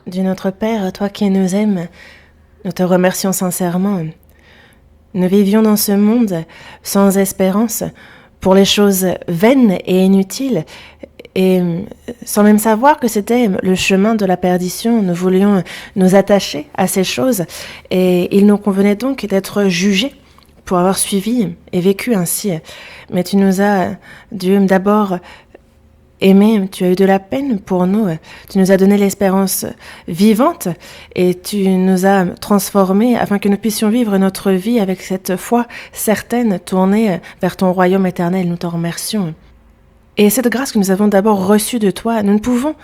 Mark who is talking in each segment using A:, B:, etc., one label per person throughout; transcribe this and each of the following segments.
A: Dieu notre Père, toi qui nous aimes, nous te remercions sincèrement. Nous vivions dans ce monde sans espérance pour les choses vaines et inutiles, et sans même savoir que c'était le chemin de la perdition. Nous voulions nous attacher à ces choses, et il nous convenait donc d'être jugés pour avoir suivi et vécu ainsi. Mais tu nous as, Dieu, d'abord aimé, tu as eu de la peine pour nous, tu nous as donné l'espérance vivante et tu nous as transformés afin que nous puissions vivre notre vie avec cette foi certaine tournée vers ton royaume éternel. Nous t'en remercions. Et cette grâce que nous avons d'abord reçue de toi, nous ne pouvons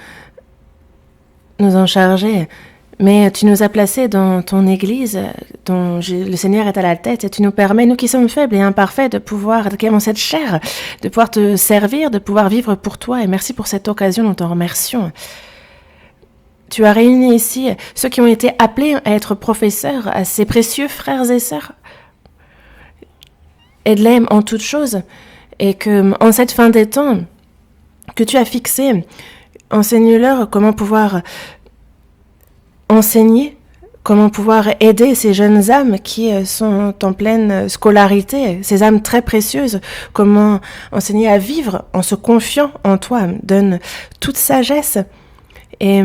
A: nous en charger, mais tu nous as placés dans ton Église, dont le Seigneur est à la tête, et tu nous permets, nous qui sommes faibles et imparfaits, de pouvoir, qui avons cette chair, de pouvoir te servir, de pouvoir vivre pour toi. Et merci pour cette occasion, nous t'en remercions. Tu as réuni ici ceux qui ont été appelés à être professeurs, à ces précieux frères et sœurs. Aide-les en toutes choses, et que, en cette fin des temps que tu as fixé, enseigne-leur comment pouvoir enseigner, comment pouvoir aider ces jeunes âmes qui sont en pleine scolarité, ces âmes très précieuses, comment enseigner à vivre en se confiant en toi. Donne toute sagesse et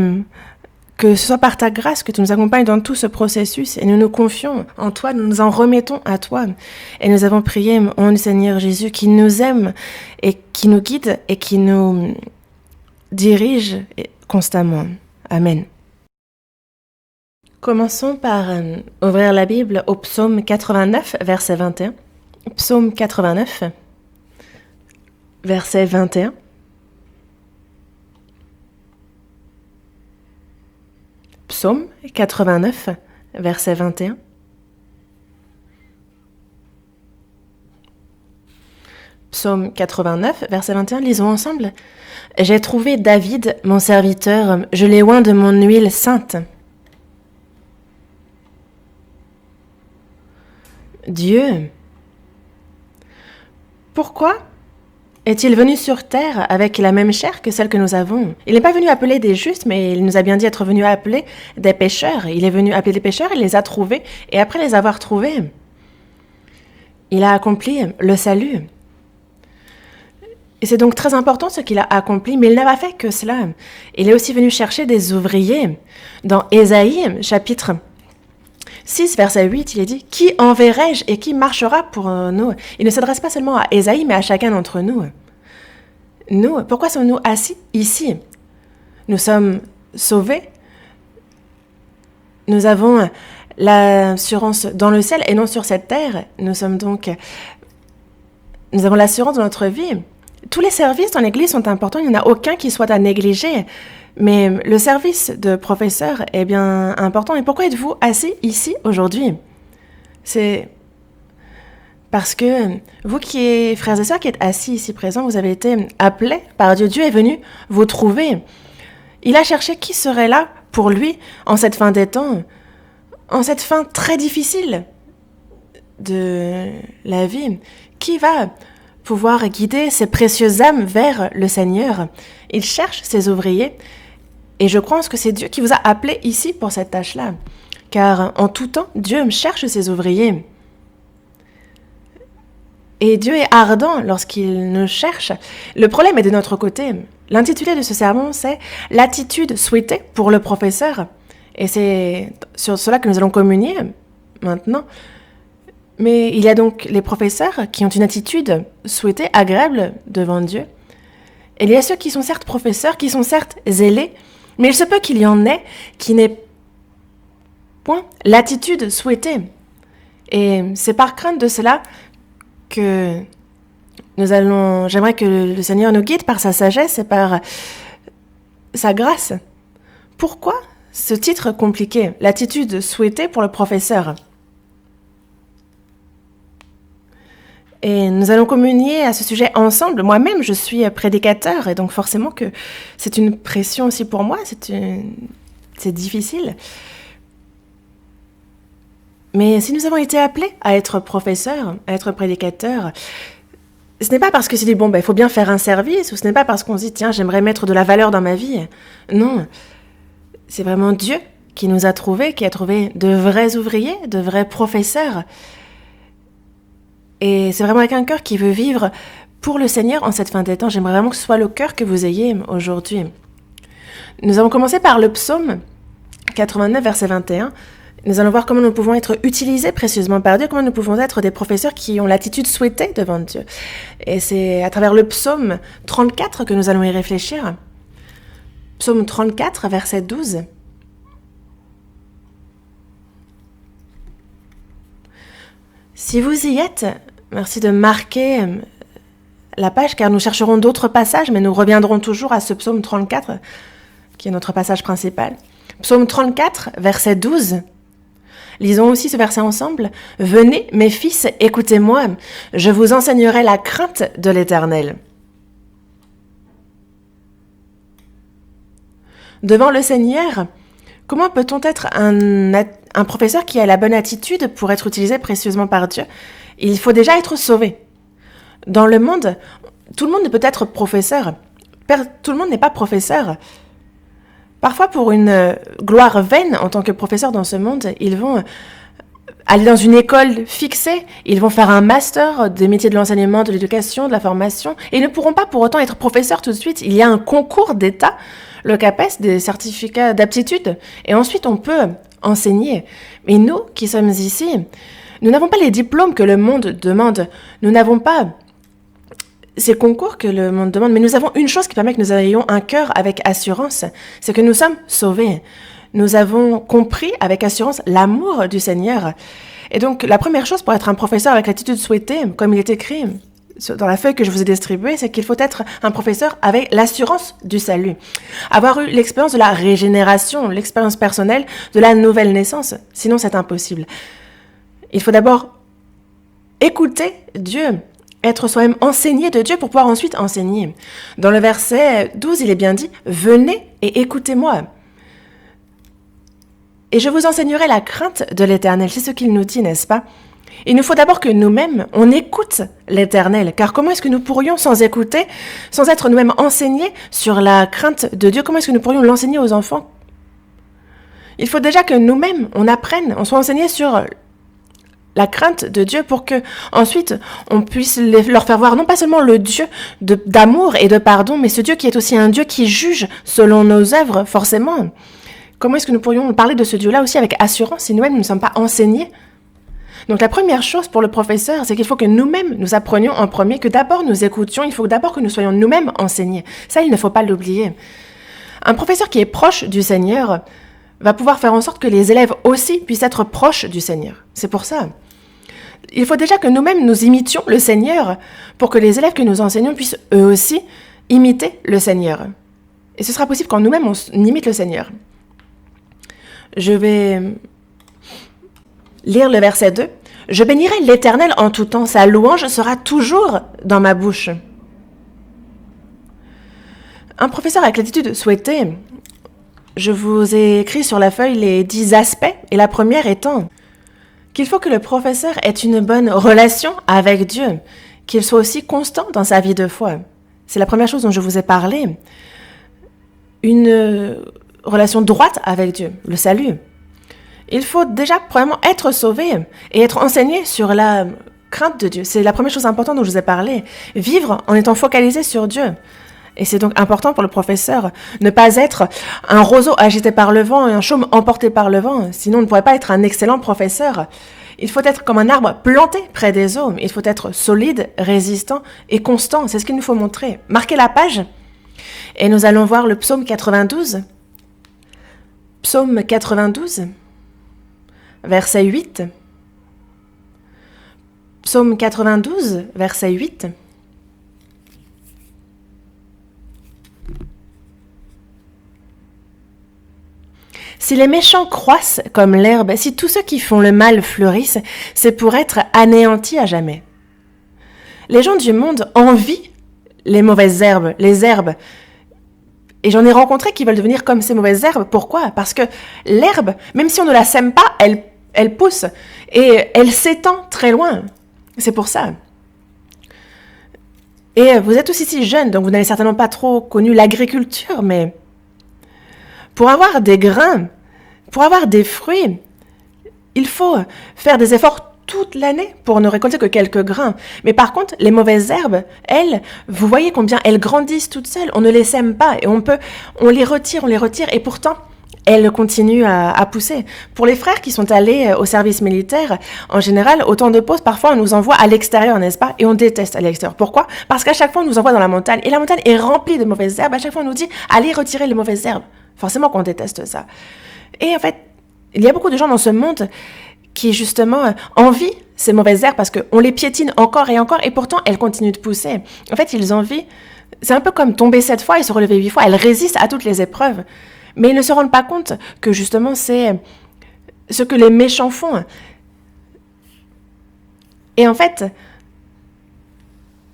A: que ce soit par ta grâce que tu nous accompagnes dans tout ce processus et nous nous confions en toi, nous nous en remettons à toi. Et nous avons prié au nom du Seigneur Jésus qui nous aime et qui nous guide et qui nous dirige constamment. Amen. Commençons par ouvrir la Bible au psaume 89, verset 21. Psaume 89, verset 21. Psaume 89, verset 21. Psaume 89, verset 21, lisons ensemble. « J'ai trouvé David, mon serviteur, je l'ai oint de mon huile sainte. » Dieu, pourquoi est-il venu sur terre avec la même chair que celle que nous avons? Il n'est pas venu appeler des justes, mais il nous a bien dit être venu appeler des pécheurs. Il est venu appeler des pécheurs, il les a trouvés, et après les avoir trouvés, il a accompli le salut. Et c'est donc très important ce qu'il a accompli, mais il n'a pas fait que cela. Il est aussi venu chercher des ouvriers. Dans Ésaïe, chapitre 6, verset 8, il est dit « Qui enverrai-je et qui marchera pour nous ?» Il ne s'adresse pas seulement à Ésaïe, mais à chacun d'entre nous. Nous, pourquoi sommes-nous assis ici? Nous sommes sauvés. Nous avons l'assurance dans le ciel et non sur cette terre. Nous avons l'assurance de notre vie. Tous les services dans l'Église sont importants, il n'y en a aucun qui soit à négliger. Mais le service de professeur est bien important. Et pourquoi êtes-vous assis ici aujourd'hui? C'est parce que vous frères et sœurs qui êtes assis ici présents, vous avez été appelés par Dieu. Dieu est venu vous trouver. Il a cherché qui serait là pour lui en cette fin des temps, en cette fin très difficile de la vie. Qui va pouvoir guider ces précieuses âmes vers le Seigneur? Il cherche ses ouvriers. Et je pense que c'est Dieu qui vous a appelé ici pour cette tâche-là. Car en tout temps, Dieu cherche ses ouvriers. Et Dieu est ardent lorsqu'il nous cherche. Le problème est de notre côté. L'intitulé de ce sermon, c'est « L'attitude souhaitée pour le professeur ». Et c'est sur cela que nous allons communier maintenant. Mais il y a donc les professeurs qui ont une attitude souhaitée, agréable devant Dieu. Et il y a ceux qui sont certes professeurs, qui sont certes zélés, mais il se peut qu'il y en ait qui n'aient point l'attitude souhaitée. Et c'est par crainte de cela que j'aimerais que le Seigneur nous guide par sa sagesse et par sa grâce. Pourquoi ce titre compliqué, l'attitude souhaitée pour le professeur? Et nous allons communier à ce sujet ensemble. Moi-même, je suis prédicateur et donc forcément que c'est une pression aussi pour moi, c'est difficile. Mais si nous avons été appelés à être professeurs, à être prédicateurs, ce n'est pas parce que c'est dit, il faut bien faire un service, ou ce n'est pas parce qu'on se dit, tiens, j'aimerais mettre de la valeur dans ma vie. Non. C'est vraiment Dieu qui nous a trouvés, qui a trouvé de vrais ouvriers, de vrais professeurs. Et c'est vraiment avec un cœur qui veut vivre pour le Seigneur en cette fin des temps. J'aimerais vraiment que ce soit le cœur que vous ayez aujourd'hui. Nous avons commencé par le psaume 89, verset 21. Nous allons voir comment nous pouvons être utilisés précieusement par Dieu, comment nous pouvons être des professeurs qui ont l'attitude souhaitée devant Dieu. Et c'est à travers le psaume 34 que nous allons y réfléchir. Psaume 34, verset 12. Si vous y êtes, merci de marquer la page, car nous chercherons d'autres passages, mais nous reviendrons toujours à ce psaume 34, qui est notre passage principal. Psaume 34, verset 12. Lisons aussi ce verset ensemble. « Venez, mes fils, écoutez-moi, je vous enseignerai la crainte de l'Éternel. » Devant le Seigneur, comment peut-on être un professeur qui a la bonne attitude pour être utilisé précieusement par Dieu? Il faut déjà être sauvé. Dans le monde, tout le monde ne peut être professeur. Tout le monde n'est pas professeur. Parfois, pour une gloire vaine en tant que professeur dans ce monde, ils vont aller dans une école fixée, ils vont faire un master des métiers de l'enseignement, de l'éducation, de la formation, et ils ne pourront pas pour autant être professeurs tout de suite. Il y a un concours d'État, le CAPES, des certificats d'aptitude, et ensuite on peut enseigner. Mais nous qui sommes ici, nous n'avons pas les diplômes que le monde demande, nous n'avons pas ces concours que le monde demande, mais nous avons une chose qui permet que nous ayons un cœur avec assurance, c'est que nous sommes sauvés. Nous avons compris avec assurance l'amour du Seigneur. Et donc, la première chose pour être un professeur avec l'attitude souhaitée, comme il est écrit dans la feuille que je vous ai distribuée, c'est qu'il faut être un professeur avec l'assurance du salut. Avoir eu l'expérience de la régénération, l'expérience personnelle de la nouvelle naissance. Sinon, c'est impossible. Il faut d'abord écouter Dieu, être soi-même enseigné de Dieu pour pouvoir ensuite enseigner. Dans le verset 12, il est bien dit « Venez et écoutez-moi ». Et je vous enseignerai la crainte de l'Éternel. C'est ce qu'il nous dit, n'est-ce pas? Il nous faut d'abord que nous-mêmes, on écoute l'Éternel. Car comment est-ce que nous pourrions, sans écouter, sans être nous-mêmes enseignés sur la crainte de Dieu, comment est-ce que nous pourrions l'enseigner aux enfants? Il faut déjà que nous-mêmes, on apprenne, on soit enseignés sur la crainte de Dieu pour que ensuite on puisse leur faire voir non pas seulement le Dieu d'amour et de pardon, mais ce Dieu qui est aussi un Dieu qui juge selon nos œuvres, forcément. Comment est-ce que nous pourrions parler de ce Dieu-là aussi avec assurance si nous-mêmes ne sommes pas enseignés? Donc la première chose pour le professeur, c'est qu'il faut que nous-mêmes nous apprenions en premier, que d'abord nous écoutions, il faut d'abord que nous soyons nous-mêmes enseignés. Ça, il ne faut pas l'oublier. Un professeur qui est proche du Seigneur va pouvoir faire en sorte que les élèves aussi puissent être proches du Seigneur. C'est pour ça. Il faut déjà que nous-mêmes nous imitions le Seigneur pour que les élèves que nous enseignons puissent eux aussi imiter le Seigneur. Et ce sera possible quand nous-mêmes on imite le Seigneur. Je vais lire le verset 2. « Je bénirai l'Éternel en tout temps, sa louange sera toujours dans ma bouche. » Un professeur avec l'attitude souhaitée, je vous ai écrit sur la feuille les 10 aspects, et la première étant qu'il faut que le professeur ait une bonne relation avec Dieu, qu'il soit aussi constant dans sa vie de foi. C'est la première chose dont je vous ai parlé. Une relation droite avec Dieu, le salut. Il faut déjà, premièrement, être sauvé et être enseigné sur la crainte de Dieu. C'est la première chose importante dont je vous ai parlé. Vivre en étant focalisé sur Dieu. Et c'est donc important pour le professeur, ne pas être un roseau agité par le vent et un chaume emporté par le vent. Sinon, on ne pourrait pas être un excellent professeur. Il faut être comme un arbre planté près des eaux. Il faut être solide, résistant et constant. C'est ce qu'il nous faut montrer. Marquez la page. Et nous allons voir le psaume 92. Psaume 92, verset 8. Psaume 92, verset 8. Si les méchants croissent comme l'herbe, si tous ceux qui font le mal fleurissent, c'est pour être anéantis à jamais. Les gens du monde envient les mauvaises herbes, les herbes. Et j'en ai rencontré qui veulent devenir comme ces mauvaises herbes. Pourquoi? Parce que l'herbe, même si on ne la sème pas, elle pousse et elle s'étend très loin. C'est pour ça. Et vous êtes aussi si jeune, donc vous n'avez certainement pas trop connu l'agriculture, mais Pour avoir des grains, pour avoir des fruits, il faut faire des efforts toute l'année pour ne récolter que quelques grains. Mais par contre, les mauvaises herbes, elles, vous voyez combien elles grandissent toutes seules. On ne les sème pas et on les retire, et pourtant, elles continuent à pousser. Pour les frères qui sont allés au service militaire, en général, au temps de pause, parfois on nous envoie à l'extérieur, n'est-ce pas? Et on déteste à l'extérieur. Pourquoi? Parce qu'à chaque fois on nous envoie dans la montagne et la montagne est remplie de mauvaises herbes. À chaque fois on nous dit allez retirer les mauvaises herbes. Forcément qu'on déteste ça. Et en fait, il y a beaucoup de gens dans ce monde qui justement envient ces mauvaises herbes parce qu'on les piétine encore et pourtant elles continuent de pousser. En fait, ils envient, c'est un peu comme tomber 7 fois et se relever 8 fois. Elles résistent à toutes les épreuves. Mais ils ne se rendent pas compte que justement c'est ce que les méchants font. Et en fait,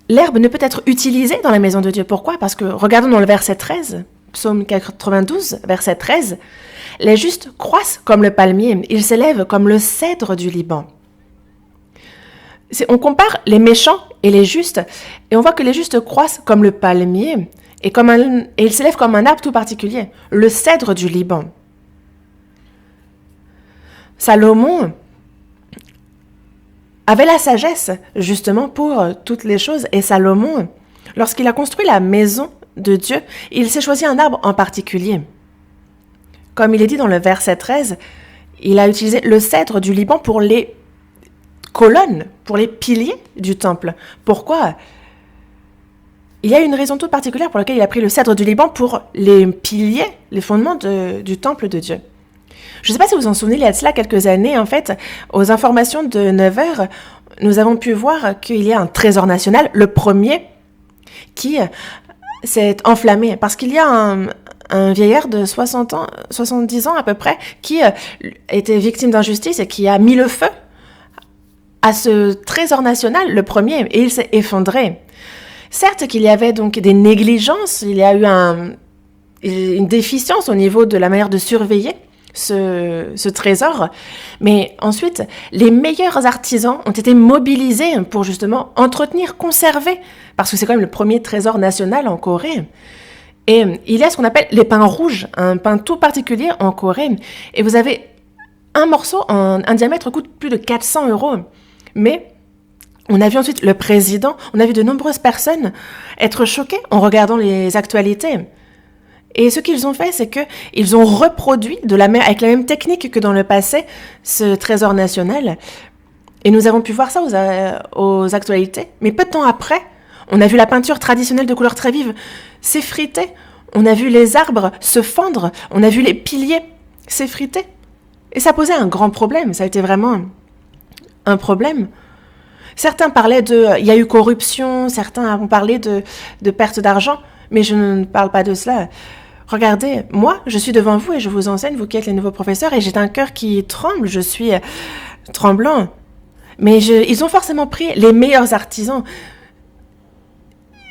A: l'herbe ne peut être utilisée dans la maison de Dieu. Pourquoi? Parce que, regardons dans le verset 13, Psaume 92, verset 13, « Les justes croissent comme le palmier, ils s'élèvent comme le cèdre du Liban. » On compare les méchants et les justes, et on voit que les justes croissent comme le palmier, et ils s'élèvent comme un arbre tout particulier, le cèdre du Liban. Salomon avait la sagesse, justement, pour toutes les choses, et Salomon, lorsqu'il a construit la maison de Dieu, il s'est choisi un arbre en particulier. Comme il est dit dans le verset 13, il a utilisé le cèdre du Liban pour les colonnes, pour les piliers du temple. Pourquoi? Il y a une raison toute particulière pour laquelle il a pris le cèdre du Liban pour les piliers, les fondements du temple de Dieu. Je ne sais pas si vous vous en souvenez, il y a de cela quelques années, en fait, aux informations de 9h, nous avons pu voir qu'il y a un trésor national, le premier, qui s'est enflammé. Parce qu'il y a un vieillard de 60 ans, 70 ans à peu près, qui était victime d'injustice et qui a mis le feu à ce trésor national, le premier, et il s'est effondré. Certes qu'il y avait donc des négligences, il y a eu une déficience au niveau de la manière de surveiller ce trésor, mais ensuite, les meilleurs artisans ont été mobilisés pour justement entretenir, conserver, parce que c'est quand même le premier trésor national en Corée. Et il y a ce qu'on appelle les pains rouges, un pain tout particulier en Corée, et vous avez un morceau, un diamètre coûte plus de 400 €, mais on a vu ensuite le président, on a vu de nombreuses personnes être choquées en regardant les actualités. Et ce qu'ils ont fait, c'est qu'ils ont reproduit avec la même technique que dans le passé, ce trésor national. Et nous avons pu voir ça aux actualités. Mais peu de temps après, on a vu la peinture traditionnelle de couleurs très vives s'effriter. On a vu les arbres se fendre. On a vu les piliers s'effriter. Et ça posait un grand problème. Ça a été vraiment un problème. Certains parlaient il y a eu corruption, certains ont parlé de perte d'argent, mais je ne parle pas de cela. Regardez, moi, je suis devant vous et je vous enseigne, vous qui êtes les nouveaux professeurs, et j'ai un cœur qui tremble, je suis tremblant. Mais ils ont forcément pris les meilleurs artisans,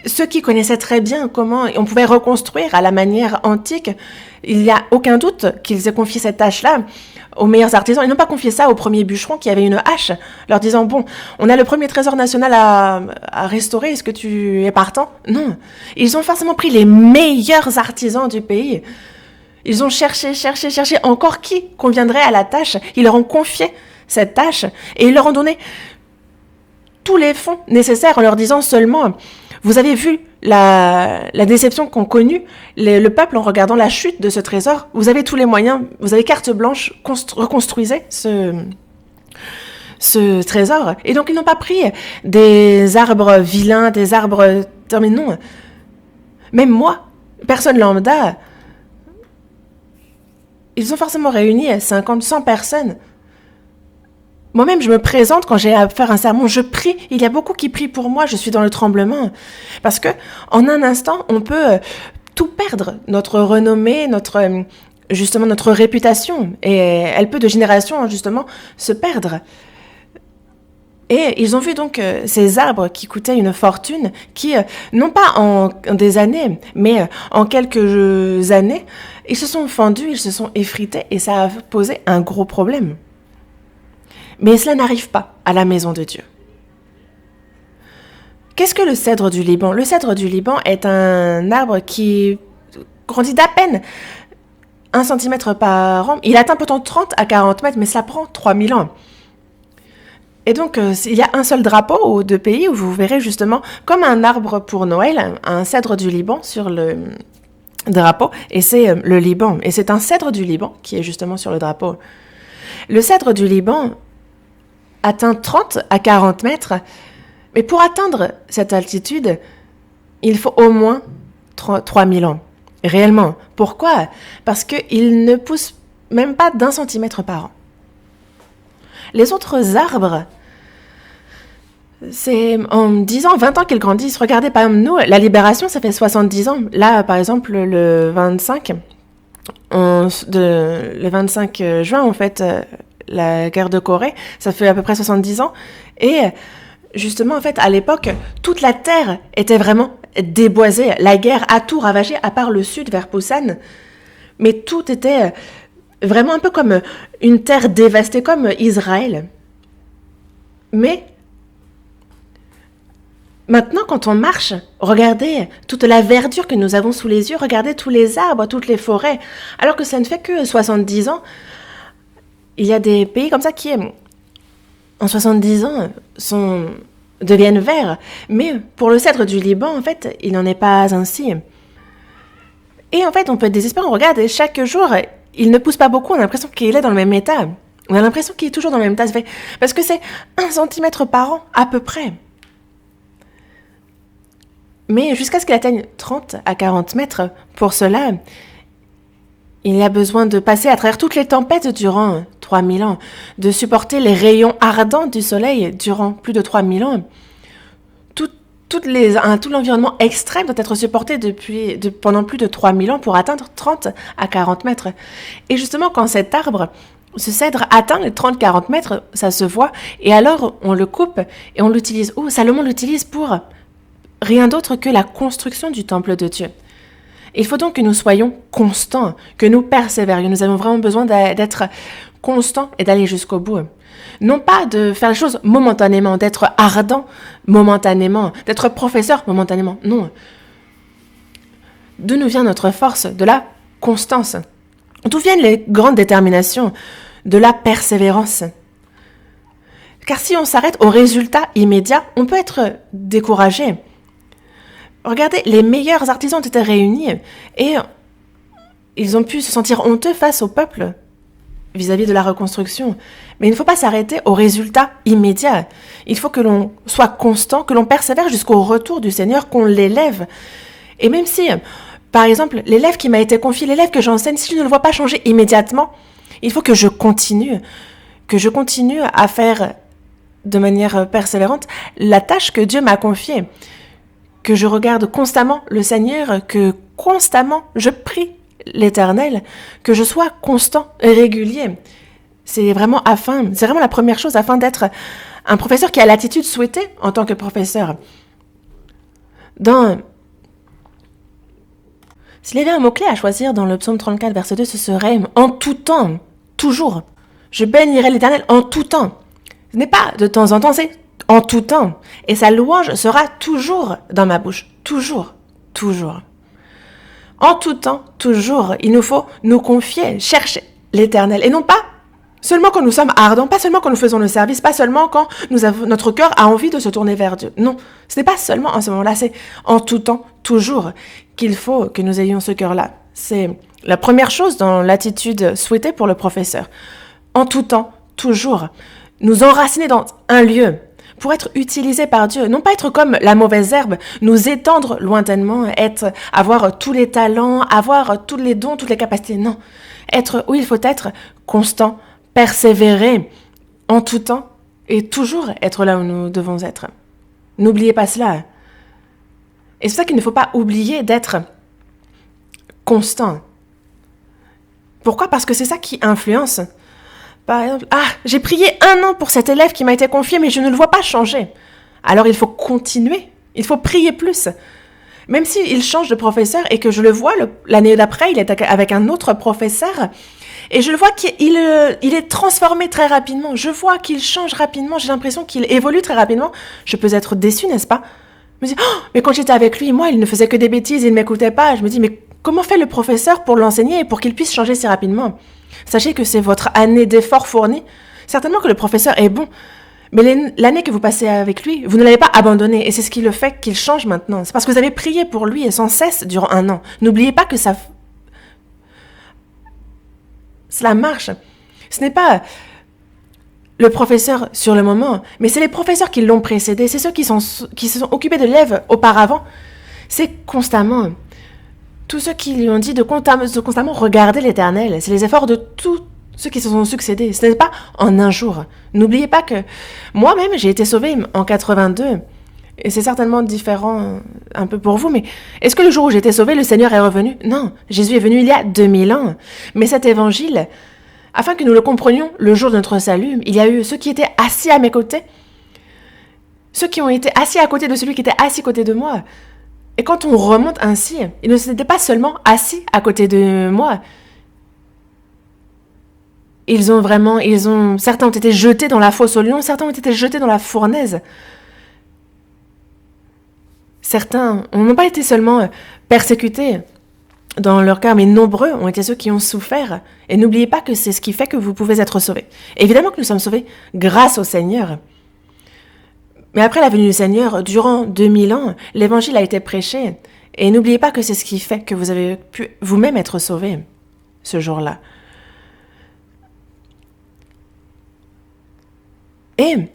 A: ceux qui connaissaient très bien comment on pouvait reconstruire à la manière antique. Il n'y a aucun doute qu'ils aient confié cette tâche-là aux meilleurs artisans. Ils n'ont pas confié ça au premier bûcheron qui avait une hache, leur disant « Bon, on a le premier trésor national à restaurer, est-ce que tu es partant ?» Non, ils ont forcément pris les meilleurs artisans du pays. Ils ont cherché encore qui conviendrait à la tâche. Ils leur ont confié cette tâche et ils leur ont donné tous les fonds nécessaires en leur disant seulement « Vous avez vu la déception qu'ont connue le peuple en regardant la chute de ce trésor. Vous avez tous les moyens, vous avez carte blanche, reconstruisez ce trésor. » Et donc, ils n'ont pas pris des arbres vilains, des arbres... Mais non. Même moi, personne lambda, ils ont forcément réuni 50, 100 personnes. Moi-même, je me présente quand j'ai à faire un sermon, je prie. Il y a beaucoup qui prient pour moi, je suis dans le tremblement. Parce que en un instant, on peut tout perdre. Notre renommée, justement notre réputation. Et elle peut de génération, justement, se perdre. Et ils ont vu donc ces arbres qui coûtaient une fortune, qui, non pas en des années, mais en quelques années, ils se sont fendus, ils se sont effrités, et ça a posé un gros problème. Mais cela n'arrive pas à la maison de Dieu. Qu'est-ce que le cèdre du Liban? Le cèdre du Liban est un arbre qui grandit d'à peine 1 centimètre par an. Il atteint pourtant 30 à 40 mètres, mais ça prend 3000 ans. Et donc, il y a un seul drapeau ou deux pays où vous verrez justement, comme un arbre pour Noël, un cèdre du Liban sur le drapeau, et c'est le Liban. Et c'est un cèdre du Liban qui est justement sur le drapeau. Le cèdre du Liban atteint 30 à 40 mètres, mais pour atteindre cette altitude, il faut au moins 3000 ans. Réellement. Pourquoi? Parce qu'il ne pousse même pas d'1 centimètre par an. Les autres arbres, c'est en 10 ans, 20 ans qu'ils grandissent. Regardez, par exemple, nous, la Libération, ça fait 70 ans. Là, par exemple, le 25 juin, en fait, la guerre de Corée, ça fait à peu près 70 ans. Et justement, en fait, à l'époque, toute la terre était vraiment déboisée. La guerre a tout ravagé, à part le sud, vers Busan. Mais tout était vraiment un peu comme une terre dévastée, comme Israël. Mais maintenant, quand on marche, regardez toute la verdure que nous avons sous les yeux, regardez tous les arbres, toutes les forêts, alors que ça ne fait que 70 ans. Il y a des pays comme ça qui, en 70 ans, deviennent verts. Mais pour le cèdre du Liban, en fait, il n'en est pas ainsi. Et en fait, on peut être désespéré, on regarde, et chaque jour, il ne pousse pas beaucoup, on a l'impression qu'il est dans le même état. On a l'impression qu'il est toujours dans le même état. Parce que c'est 1 centimètre par an, à peu près. Mais jusqu'à ce qu'il atteigne 30 à 40 mètres, pour cela, il y a besoin de passer à travers toutes les tempêtes durant 3000 ans, de supporter les rayons ardents du soleil durant plus de 3000 ans. Tout l'environnement extrême doit être supporté pendant plus de 3000 ans pour atteindre 30 à 40 mètres. Et justement, quand cet arbre, ce cèdre atteint les 30-40 mètres, ça se voit, et alors on le coupe et on l'utilise. Salomon l'utilise pour rien d'autre que la construction du temple de Dieu. Il faut donc que nous soyons constants, que nous persévérions. Nous avons vraiment besoin d'être constants et d'aller jusqu'au bout. Non pas de faire les choses momentanément, d'être ardent momentanément, d'être professeur momentanément. Non. D'où nous vient notre force? De la constance. D'où viennent les grandes déterminations? De la persévérance. Car si on s'arrête au résultat immédiat, on peut être découragé. Regardez, les meilleurs artisans ont été réunis et ils ont pu se sentir honteux face au peuple vis-à-vis de la reconstruction. Mais il ne faut pas s'arrêter au résultat immédiat. Il faut que l'on soit constant, que l'on persévère jusqu'au retour du Seigneur, qu'on l'élève. Et même si, par exemple, l'élève qui m'a été confié, l'élève que j'enseigne, si je ne le vois pas changer immédiatement, il faut que je continue à faire de manière persévérante la tâche que Dieu m'a confiée. Que je regarde constamment le Seigneur, que constamment je prie l'Éternel, que je sois constant et régulier. C'est vraiment la première chose afin d'être un professeur qui a l'attitude souhaitée en tant que professeur. S'il y avait un mot-clé à choisir dans le psaume 34, verset 2, ce serait « en tout temps », toujours. Je bénirai l'Éternel en tout temps. Ce n'est pas de temps en temps, c'est en tout temps. Et sa louange sera toujours dans ma bouche. Toujours. Toujours. En tout temps, toujours. Il nous faut nous confier, chercher l'Éternel. Et non pas seulement quand nous sommes ardents, pas seulement quand nous faisons le service, pas seulement quand notre cœur a envie de se tourner vers Dieu. Non, ce n'est pas seulement en ce moment-là, c'est en tout temps, toujours, qu'il faut que nous ayons ce cœur-là. C'est la première chose dans l'attitude souhaitée pour le professeur. En tout temps, toujours. Nous enraciner dans un lieu pour être utilisé par Dieu. Non pas être comme la mauvaise herbe, nous étendre lointainement, avoir tous les talents, avoir tous les dons, toutes les capacités. Non. Il faut être constant, persévérer en tout temps et toujours être là où nous devons être. N'oubliez pas cela. Et c'est ça qu'il ne faut pas oublier d'être constant. Pourquoi? Parce que c'est ça qui influence. Par exemple, j'ai prié 1 an pour cet élève qui m'a été confié, mais je ne le vois pas changer. Alors il faut continuer, il faut prier plus. Même s'il change de professeur et que je le vois l'année d'après, il est avec un autre professeur, et je le vois qu'il est transformé très rapidement. Je vois qu'il change rapidement, j'ai l'impression qu'il évolue très rapidement. Je peux être déçue, n'est-ce pas? Je me dis, mais quand j'étais avec lui, moi, il ne faisait que des bêtises, il ne m'écoutait pas. Je me dis, mais Comment fait le professeur pour l'enseigner et pour qu'il puisse changer si rapidement? Sachez que c'est votre année d'efforts fournis. Certainement que le professeur est bon, mais l'année que vous passez avec lui, vous ne l'avez pas abandonné. Et c'est ce qui le fait qu'il change maintenant. C'est parce que vous avez prié pour lui et sans cesse durant 1 an. N'oubliez pas que cela marche. Ce n'est pas le professeur sur le moment, mais c'est les professeurs qui l'ont précédé. C'est ceux qui se sont occupés de l'élève auparavant. C'est constamment tous ceux qui lui ont dit de constamment regarder l'Éternel. C'est les efforts de tous ceux qui se sont succédés. Ce n'est pas en un jour. N'oubliez pas que moi-même, j'ai été sauvée en 82. Et c'est certainement différent un peu pour vous, mais est-ce que le jour où j'ai été sauvée, le Seigneur est revenu? Non, Jésus est venu il y a 2000 ans. Mais cet évangile, afin que nous le comprenions le jour de notre salut, il y a eu ceux qui étaient assis à mes côtés, ceux qui ont été assis à côté de celui qui était assis à côté de moi. Et quand on remonte ainsi, ils ne s'étaient pas seulement assis à côté de moi. Certains ont été jetés dans la fosse aux lions, certains ont été jetés dans la fournaise. Certains n'ont pas été seulement persécutés dans leur cœur, mais nombreux ont été ceux qui ont souffert. Et n'oubliez pas que c'est ce qui fait que vous pouvez être sauvés. Évidemment que nous sommes sauvés grâce au Seigneur. Mais après la venue du Seigneur, durant 2000 ans, l'évangile a été prêché. Et n'oubliez pas que c'est ce qui fait que vous avez pu vous-même être sauvés ce jour-là. Et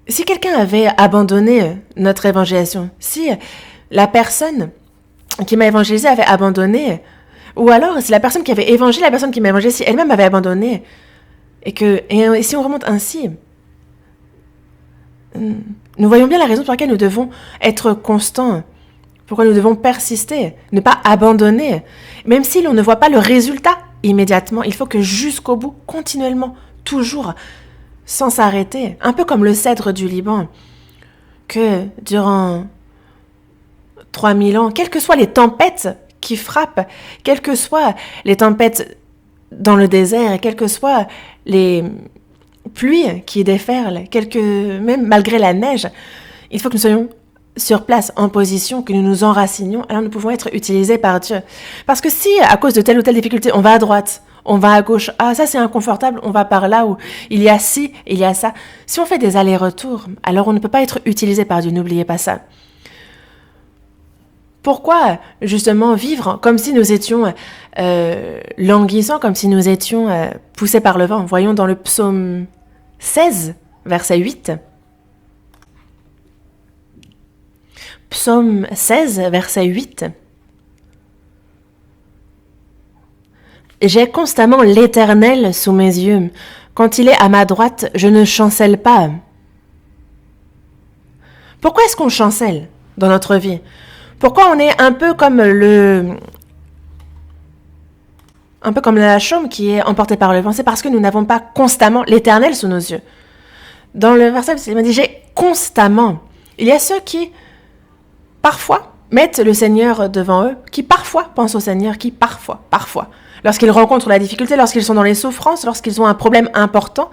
A: si quelqu'un avait abandonné notre évangélisation, si la personne qui m'a évangélisé avait abandonné, ou alors si la personne qui avait évangélisé la personne qui m'a évangélisé, si elle-même avait abandonné, et si on remonte ainsi, nous voyons bien la raison pour laquelle nous devons être constants, pourquoi nous devons persister, ne pas abandonner. Même si l'on ne voit pas le résultat immédiatement, il faut que jusqu'au bout, continuellement, toujours, sans s'arrêter, un peu comme le cèdre du Liban, que durant 3000 ans, quelles que soient les tempêtes qui frappent, quelles que soient les tempêtes dans le désert, quelles que soient les pluies qui déferlent, même malgré la neige, il faut que nous soyons sur place, en position, que nous nous enracinions, alors nous pouvons être utilisés par Dieu. Parce que si, à cause de telle ou telle difficulté, on va à droite, on va à gauche, ah ça c'est inconfortable, on va par là où il y a ci, il y a ça. Si on fait des allers-retours, alors on ne peut pas être utilisé par Dieu, n'oubliez pas ça. Pourquoi, justement, vivre comme si nous étions languissants, comme si nous étions poussés par le vent? Voyons dans le psaume 16, verset 8. Psaume 16, verset 8. « J'ai constamment l'Éternel sous mes yeux. Quand il est à ma droite, je ne chancelle pas. » Pourquoi est-ce qu'on chancelle dans notre vie? Pourquoi on est un peu comme la chaume qui est emportée par le vent? C'est parce que nous n'avons pas constamment l'Éternel sous nos yeux. Dans le verset, il m'a dit « J'ai constamment ». Il y a ceux qui, parfois, mettent le Seigneur devant eux, qui parfois pensent au Seigneur, qui parfois, lorsqu'ils rencontrent la difficulté, lorsqu'ils sont dans les souffrances, lorsqu'ils ont un problème important,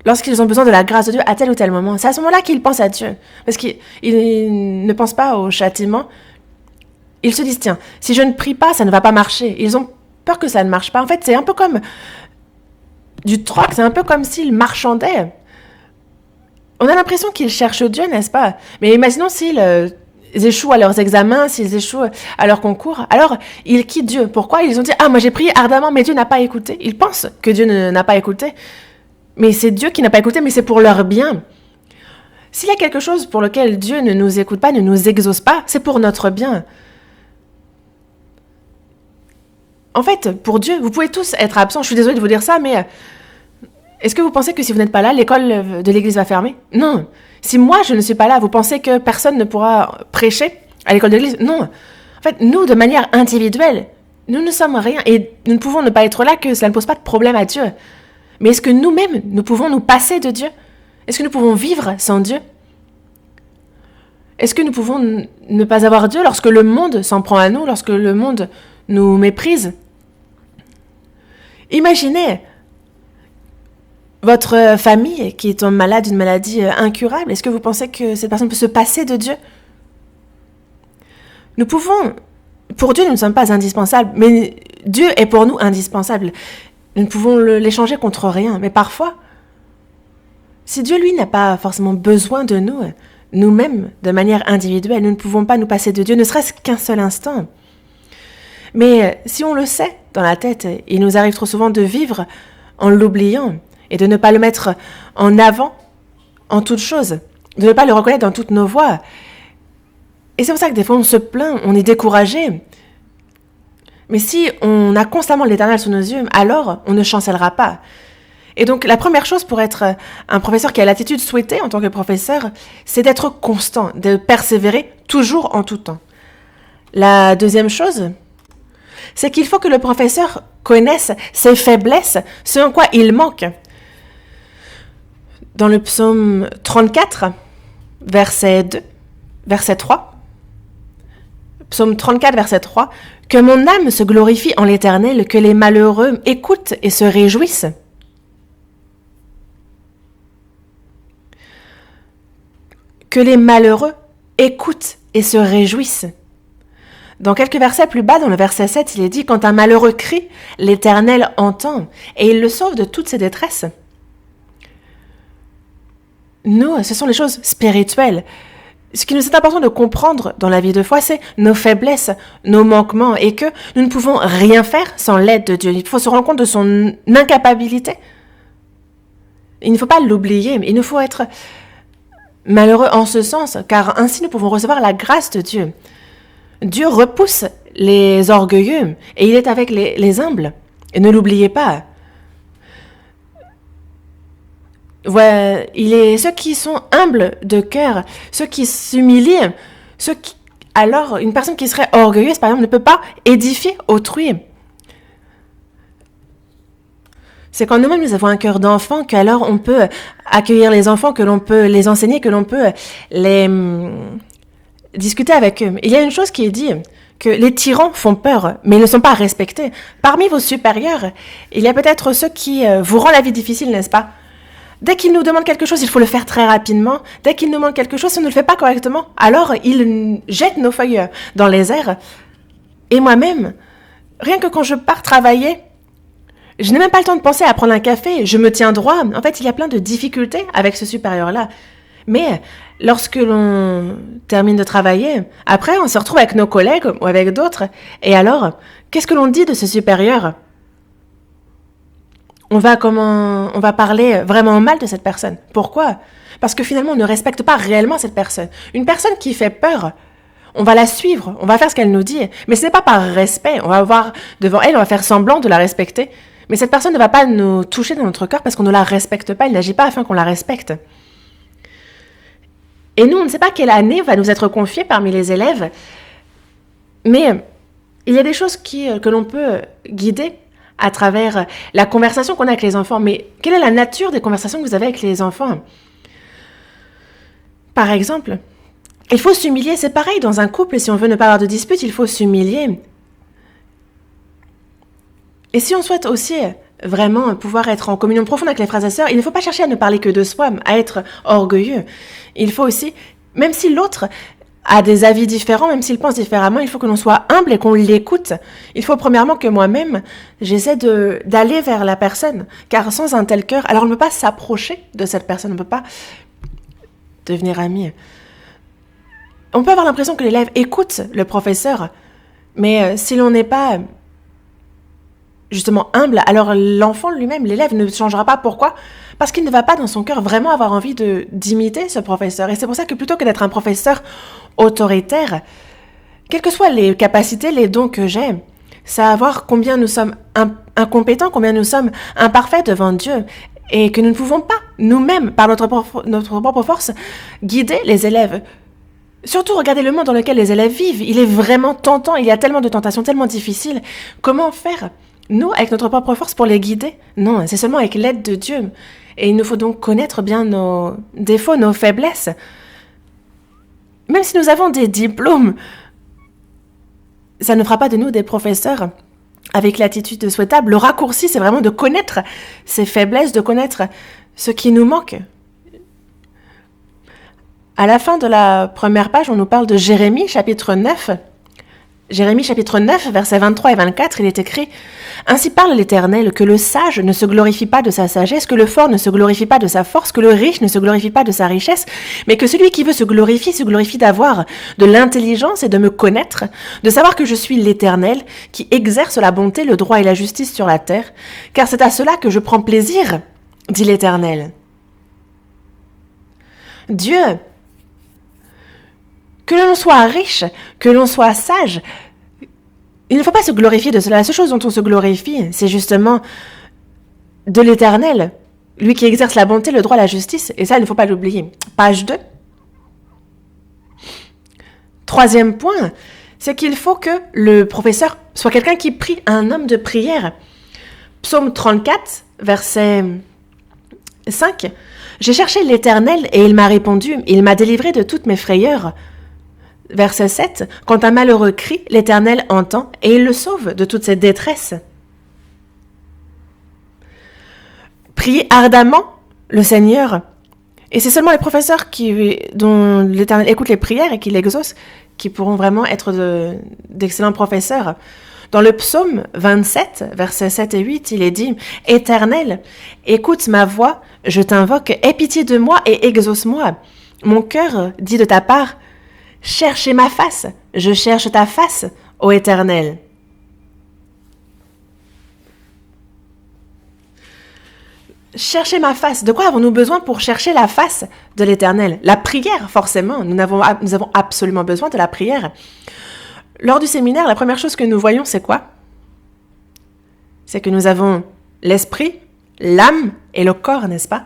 A: lorsqu'ils ont besoin de la grâce de Dieu à tel ou tel moment, c'est à ce moment-là qu'ils pensent à Dieu. Parce qu'ils ne pensent pas au châtiment. Ils se disent, tiens, si je ne prie pas, ça ne va pas marcher. Ils ont peur que ça ne marche pas. En fait, c'est un peu comme du troc, c'est un peu comme s'ils marchandaient. On a l'impression qu'ils cherchent Dieu, n'est-ce pas? Mais imaginons s'ils échouent à leurs examens, s'ils échouent à leur concours, alors ils quittent Dieu. Pourquoi? Ils ont dit, ah, moi j'ai prié ardemment, mais Dieu n'a pas écouté. Ils pensent que Dieu n'a pas écouté. Mais c'est Dieu qui n'a pas écouté, mais c'est pour leur bien. S'il y a quelque chose pour lequel Dieu ne nous écoute pas, ne nous exauce pas, c'est pour notre bien. En fait, pour Dieu, vous pouvez tous être absents. Je suis désolée de vous dire ça, mais est-ce que vous pensez que si vous n'êtes pas là, l'école de l'église va fermer? Non. Si moi, je ne suis pas là, vous pensez que personne ne pourra prêcher à l'école de l'église? Non. En fait, nous, de manière individuelle, nous ne sommes rien. Et nous ne pouvons ne pas être là, que cela ne pose pas de problème à Dieu. Mais est-ce que nous-mêmes, nous pouvons nous passer de Dieu? Est-ce que nous pouvons vivre sans Dieu? Est-ce que nous pouvons ne pas avoir Dieu lorsque le monde s'en prend à nous, lorsque le monde nous méprise? Imaginez votre famille qui tombe malade d'une maladie incurable. Est-ce que vous pensez que cette personne peut se passer de Dieu? Nous pouvons Pour Dieu, nous ne sommes pas indispensables, mais Dieu est pour nous indispensable. Nous ne pouvons l'échanger contre rien, mais parfois, si Dieu, lui, n'a pas forcément besoin de nous, nous-mêmes, de manière individuelle, nous ne pouvons pas nous passer de Dieu, ne serait-ce qu'un seul instant. Mais si on le sait dans la tête, il nous arrive trop souvent de vivre en l'oubliant et de ne pas le mettre en avant en toute chose, de ne pas le reconnaître dans toutes nos voies. Et c'est pour ça que des fois on se plaint, on est découragé. Mais si on a constamment l'Éternel sous nos yeux, alors on ne chancellera pas. Et donc la première chose pour être un professeur qui a l'attitude souhaitée en tant que professeur, c'est d'être constant, de persévérer toujours en tout temps. La deuxième chose, c'est qu'il faut que le professeur connaisse ses faiblesses, ce en quoi il manque. Dans le psaume 34, verset 2, verset 3, psaume 34, verset 3, « Que mon âme se glorifie en l'Éternel, que les malheureux écoutent et se réjouissent. » Que les malheureux écoutent et se réjouissent. Dans quelques versets plus bas, dans le verset 7, il est dit « Quand un malheureux crie, l'Éternel entend, et il le sauve de toutes ses détresses. » Nous, ce sont les choses spirituelles. Ce qui nous est important de comprendre dans la vie de foi, c'est nos faiblesses, nos manquements, et que nous ne pouvons rien faire sans l'aide de Dieu. Il faut se rendre compte de son incapacité. Il ne faut pas l'oublier, mais il nous faut être malheureux en ce sens, car ainsi nous pouvons recevoir la grâce de Dieu. Dieu repousse les orgueilleux, et il est avec les humbles. Et ne l'oubliez pas. Voilà, il est ceux qui sont humbles de cœur, ceux qui s'humilient, alors une personne qui serait orgueilleuse, par exemple, ne peut pas édifier autrui. C'est quand nous-mêmes nous avons un cœur d'enfant qu'alors on peut accueillir les enfants, que l'on peut les enseigner, que l'on peut les discuter avec eux. Il y a une chose qui est dit, que les tyrans font peur, mais ils ne sont pas respectés. Parmi vos supérieurs, il y a peut-être ceux qui vous rendent la vie difficile, n'est-ce pas? Dès qu'il nous demande quelque chose, il faut le faire très rapidement. Dès qu'il nous demande quelque chose, si on ne le fait pas correctement, alors il jette nos feuilles dans les airs. Et moi-même, rien que quand je pars travailler, je n'ai même pas le temps de penser à prendre un café. Je me tiens droit. En fait, il y a plein de difficultés avec ce supérieur-là. Mais lorsque l'on termine de travailler, après, on se retrouve avec nos collègues ou avec d'autres. Et alors, qu'est-ce que l'on dit de ce supérieur ? On va parler vraiment mal de cette personne. Pourquoi? Parce que finalement, on ne respecte pas réellement cette personne. Une personne qui fait peur, on va la suivre, on va faire ce qu'elle nous dit. Mais ce n'est pas par respect. On va voir devant elle, on va faire semblant de la respecter. Mais cette personne ne va pas nous toucher dans notre cœur parce qu'on ne la respecte pas. Il n'agit pas afin qu'on la respecte. Et nous, on ne sait pas quelle année va nous être confiée parmi les élèves. Mais il y a des choses que l'on peut guider à travers la conversation qu'on a avec les enfants. Mais quelle est la nature des conversations que vous avez avec les enfants? Par exemple, il faut s'humilier. C'est pareil dans un couple. Si on veut ne pas avoir de dispute, il faut s'humilier. Et si on souhaite aussi vraiment pouvoir être en communion profonde avec les frères et sœurs, il ne faut pas chercher à ne parler que de soi, à être orgueilleux. Il faut aussi, même si l'autre a des avis différents, même s'il pense différemment, il faut que l'on soit humble et qu'on l'écoute. Il faut premièrement que moi-même, j'essaie d'aller vers la personne, car sans un tel cœur, alors on ne peut pas s'approcher de cette personne, on ne peut pas devenir ami. On peut avoir l'impression que l'élève écoute le professeur, mais si l'on n'est pas justement humble, alors l'enfant lui-même, l'élève ne changera pas. Pourquoi? Parce qu'il ne va pas dans son cœur vraiment avoir envie d'imiter ce professeur. Et c'est pour ça que plutôt que d'être un professeur autoritaire, quelles que soient les capacités, les dons que j'ai, savoir combien nous sommes incompétents, combien nous sommes imparfaits devant Dieu, et que nous ne pouvons pas, nous-mêmes, par notre propre force, guider les élèves. Surtout, regardez le monde dans lequel les élèves vivent. Il est vraiment tentant, il y a tellement de tentations, tellement difficiles. Comment faire, nous, avec notre propre force, pour les guider? Non, c'est seulement avec l'aide de Dieu. Et il nous faut donc connaître bien nos défauts, nos faiblesses. Même si nous avons des diplômes, ça ne fera pas de nous des professeurs avec l'attitude souhaitable. Le raccourci, c'est vraiment de connaître ses faiblesses, de connaître ce qui nous manque. À la fin de la première page, on nous parle de Jérémie, chapitre 9, Jérémie chapitre 9, versets 23 et 24, il est écrit « Ainsi parle l'Éternel, que le sage ne se glorifie pas de sa sagesse, que le fort ne se glorifie pas de sa force, que le riche ne se glorifie pas de sa richesse, mais que celui qui veut se glorifie d'avoir de l'intelligence et de me connaître, de savoir que je suis l'Éternel, qui exerce la bonté, le droit et la justice sur la terre, car c'est à cela que je prends plaisir, dit l'Éternel. » Dieu, que l'on soit riche, que l'on soit sage, il ne faut pas se glorifier de cela. La seule chose dont on se glorifie, c'est justement de l'Éternel, lui qui exerce la bonté, le droit, la justice, et ça, il ne faut pas l'oublier. Page 2. Troisième point, c'est qu'il faut que le professeur soit quelqu'un qui prie, un homme de prière. Psaume 34, verset 5. « J'ai cherché l'Éternel et il m'a répondu, il m'a délivré de toutes mes frayeurs. » Verset 7. « Quand un malheureux crie, l'Éternel entend et il le sauve de toute ses détresses. » Priez ardemment le Seigneur. Et c'est seulement les professeurs dont l'Éternel écoute les prières et qui l'exaucent qui pourront vraiment être d'excellents professeurs. Dans le psaume 27, versets 7 et 8, il est dit « Éternel, écoute ma voix, je t'invoque, aie pitié de moi et exauce-moi. Mon cœur dit de ta part, cherchez ma face, je cherche ta face, ô Éternel. » Chercher ma face. De quoi avons-nous besoin pour chercher la face de l'Éternel? La prière, forcément. Nous avons absolument besoin de la prière. Lors du séminaire, la première chose que nous voyons, c'est quoi? C'est que nous avons l'esprit, l'âme et le corps, n'est-ce pas?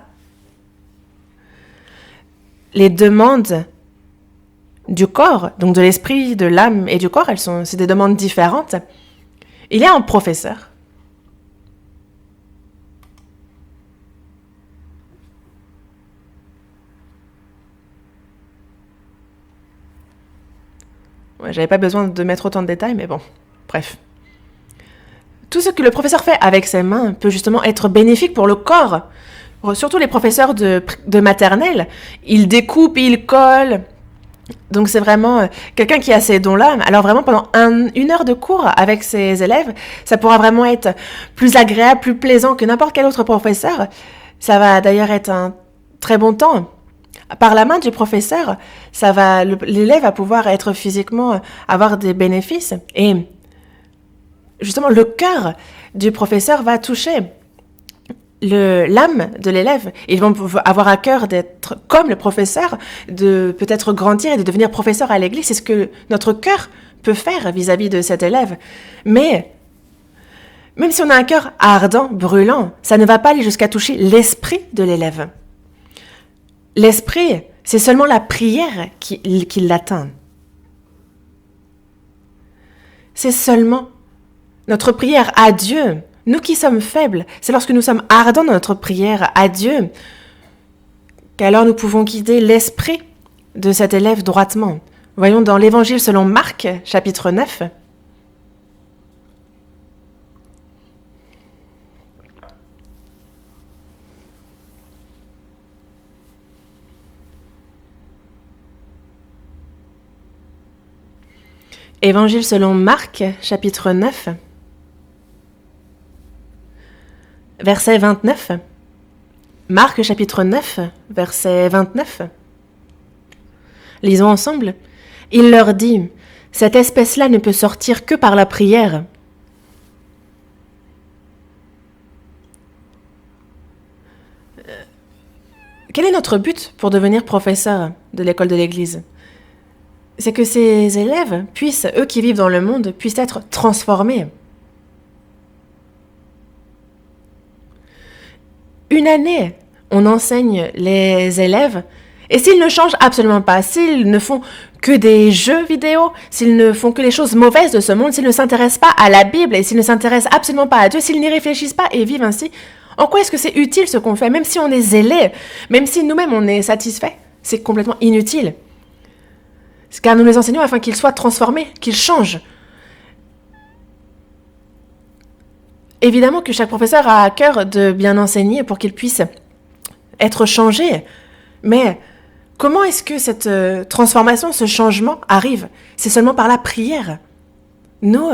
A: Les demandes du corps, donc de l'esprit, de l'âme et du corps, c'est des demandes différentes. Il y a un professeur. Ouais, j'avais pas besoin de mettre autant de détails, mais bon, bref. Tout ce que le professeur fait avec ses mains peut justement être bénéfique pour le corps. Surtout les professeurs de maternelle. Ils découpent, ils collent. Donc c'est vraiment quelqu'un qui a ces dons-là. Alors vraiment, pendant une heure de cours avec ses élèves, ça pourra vraiment être plus agréable, plus plaisant que n'importe quel autre professeur. Ça va d'ailleurs être un très bon temps. Par la main du professeur, l'élève va pouvoir être physiquement, avoir des bénéfices. Et justement, le cœur du professeur va toucher l'âme de l'élève. Ils vont avoir à cœur d'être comme le professeur, de peut-être grandir et de devenir professeur à l'église. C'est ce que notre cœur peut faire vis-à-vis de cet élève. Mais même si on a un cœur ardent, brûlant, ça ne va pas aller jusqu'à toucher l'esprit de l'élève. L'esprit, c'est seulement la prière qui l'atteint. C'est seulement notre prière à Dieu. Nous qui sommes faibles, c'est lorsque nous sommes ardents dans notre prière à Dieu qu'alors nous pouvons guider l'esprit de cet élève droitement. Voyons dans l'Évangile selon Marc, chapitre 9. Évangile selon Marc, chapitre 9, verset 29. Marc, chapitre 9, verset 29. Lisons ensemble. Il leur dit, « Cette espèce-là ne peut sortir que par la prière. » Quel est notre but pour devenir professeur de l'école de l'Église? C'est que ces élèves puissent, eux qui vivent dans le monde, puissent être transformés. Une année, on enseigne les élèves, et s'ils ne changent absolument pas, s'ils ne font que des jeux vidéo, s'ils ne font que les choses mauvaises de ce monde, s'ils ne s'intéressent pas à la Bible, et s'ils ne s'intéressent absolument pas à Dieu, s'ils n'y réfléchissent pas et vivent ainsi, en quoi est-ce que c'est utile ce qu'on fait? Même si on est zélé, même si nous-mêmes on est satisfait, c'est complètement inutile. Car nous les enseignons afin qu'ils soient transformés, qu'ils changent. Évidemment que chaque professeur a à cœur de bien enseigner pour qu'il puisse être changé. Mais comment est-ce que cette transformation, ce changement arrive? C'est seulement par la prière. nous,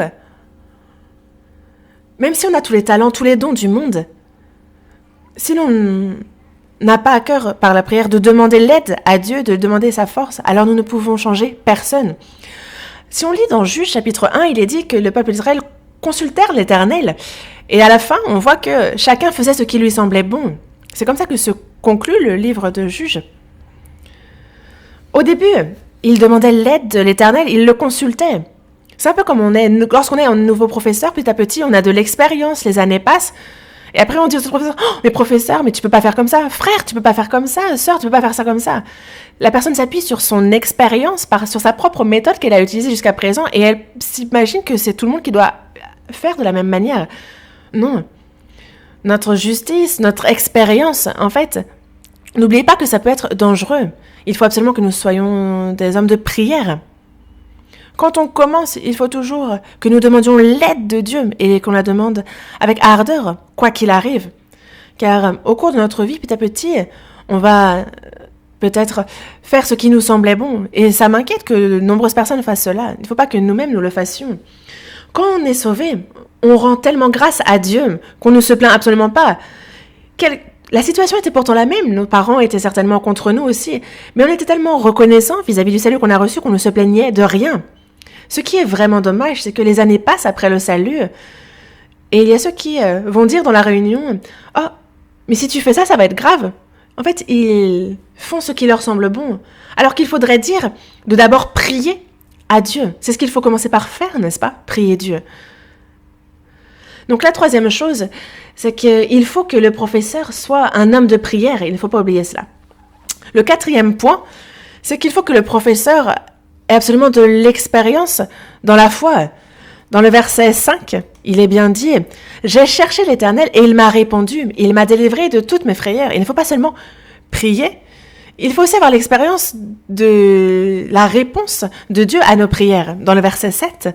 A: même si on a tous les talents, tous les dons du monde, si l'on n'a pas à cœur par la prière de demander l'aide à Dieu, de demander sa force, alors nous ne pouvons changer personne. Si on lit dans Juge chapitre 1, il est dit que le peuple d'Israël consultèrent l'Éternel. Et à la fin, on voit que chacun faisait ce qui lui semblait bon. C'est comme ça que se conclut le livre de Juge. Au début, il demandait l'aide de l'Éternel, il le consultait. C'est un peu comme lorsqu'on est un nouveau professeur, petit à petit, on a de l'expérience, les années passent, et après on dit au professeur, « Oh, mais professeur, mais tu peux pas faire comme ça, frère, tu peux pas faire comme ça, sœur, tu peux pas faire ça comme ça. » La personne s'appuie sur son expérience, sur sa propre méthode qu'elle a utilisée jusqu'à présent, et elle s'imagine que c'est tout le monde qui doit faire de la même manière. Non. Notre justice, notre expérience, en fait, n'oubliez pas que ça peut être dangereux. Il faut absolument que nous soyons des hommes de prière. Quand on commence, il faut toujours que nous demandions l'aide de Dieu et qu'on la demande avec ardeur, quoi qu'il arrive. Car au cours de notre vie, petit à petit, on va peut-être faire ce qui nous semblait bon. Et ça m'inquiète que de nombreuses personnes fassent cela. Il ne faut pas que nous-mêmes nous le fassions. Quand on est sauvé, on rend tellement grâce à Dieu qu'on ne se plaint absolument pas. La situation était pourtant la même, nos parents étaient certainement contre nous aussi, mais on était tellement reconnaissants vis-à-vis du salut qu'on a reçu qu'on ne se plaignait de rien. Ce qui est vraiment dommage, c'est que les années passent après le salut, et il y a ceux qui vont dire dans la réunion « Oh, mais si tu fais ça, ça va être grave !» En fait, ils font ce qui leur semble bon, alors qu'il faudrait dire de d'abord prier à Dieu. C'est ce qu'il faut commencer par faire, n'est-ce pas? Prier Dieu. Donc la troisième chose, c'est qu'il faut que le professeur soit un homme de prière, et il ne faut pas oublier cela. Le quatrième point, c'est qu'il faut que le professeur ait absolument de l'expérience dans la foi. Dans le verset 5, il est bien dit « J'ai cherché l'Éternel et il m'a répondu, il m'a délivré de toutes mes frayeurs. » Il ne faut pas seulement prier, il faut aussi avoir l'expérience de la réponse de Dieu à nos prières. Dans le verset 7,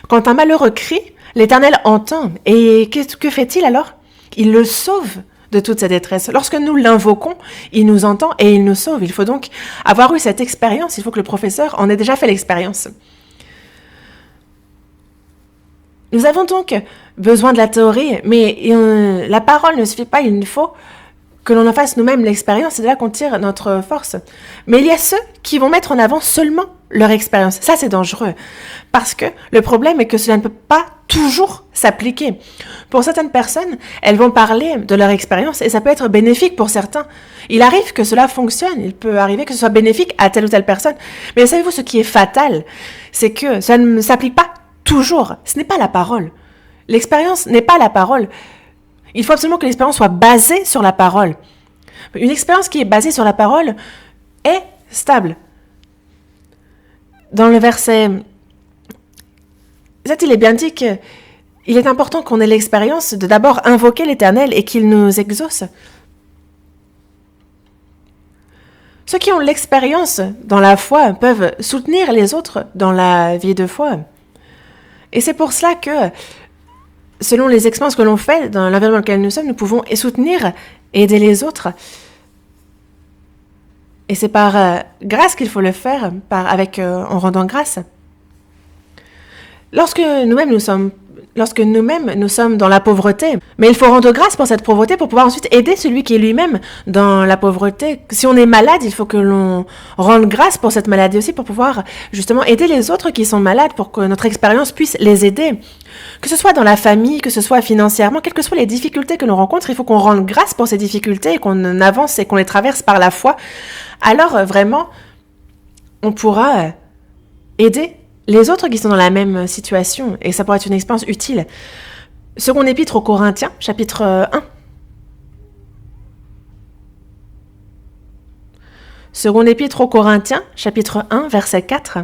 A: quand un malheureux crie, l'Éternel entend. Et que fait-il alors? Il le sauve de toute sa détresse. Lorsque nous l'invoquons, il nous entend et il nous sauve. Il faut donc avoir eu cette expérience. Il faut que le professeur en ait déjà fait l'expérience. Nous avons donc besoin de la théorie, mais la parole ne suffit pas. Il faut que l'on en fasse nous-mêmes l'expérience. C'est de là qu'on tire notre force. Mais il y a ceux qui vont mettre en avant seulement leur expérience. Ça, c'est dangereux. Parce que le problème est que cela ne peut pas toujours s'appliquer. Pour certaines personnes, elles vont parler de leur expérience et ça peut être bénéfique pour certains. Il arrive que cela fonctionne. Il peut arriver que ce soit bénéfique à telle ou telle personne. Mais savez-vous ce qui est fatal? C'est que ça ne s'applique pas toujours. Ce n'est pas la parole. L'expérience n'est pas la parole. Il faut absolument que l'expérience soit basée sur la parole. Une expérience qui est basée sur la parole est stable. Dans le verset 7, il est bien dit qu'il est important qu'on ait l'expérience de d'abord invoquer l'Éternel et qu'il nous exauce. Ceux qui ont l'expérience dans la foi peuvent soutenir les autres dans la vie de foi. Et c'est pour cela que, selon les expériences que l'on fait dans l'environnement dans lequel nous sommes, nous pouvons soutenir et aider les autres. Et c'est par grâce qu'il faut le faire, en rendant grâce. Lorsque nous-mêmes nous sommes dans la pauvreté, mais il faut rendre grâce pour cette pauvreté pour pouvoir ensuite aider celui qui est lui-même dans la pauvreté. Si on est malade, il faut que l'on rende grâce pour cette maladie aussi pour pouvoir justement aider les autres qui sont malades pour que notre expérience puisse les aider. Que ce soit dans la famille, que ce soit financièrement, quelles que soient les difficultés que l'on rencontre, il faut qu'on rende grâce pour ces difficultés et qu'on avance et qu'on les traverse par la foi. Alors vraiment, on pourra aider les autres qui sont dans la même situation, et ça pourrait être une expérience utile. Second épître aux Corinthiens, chapitre 1. Second épître aux Corinthiens, chapitre 1, verset 4.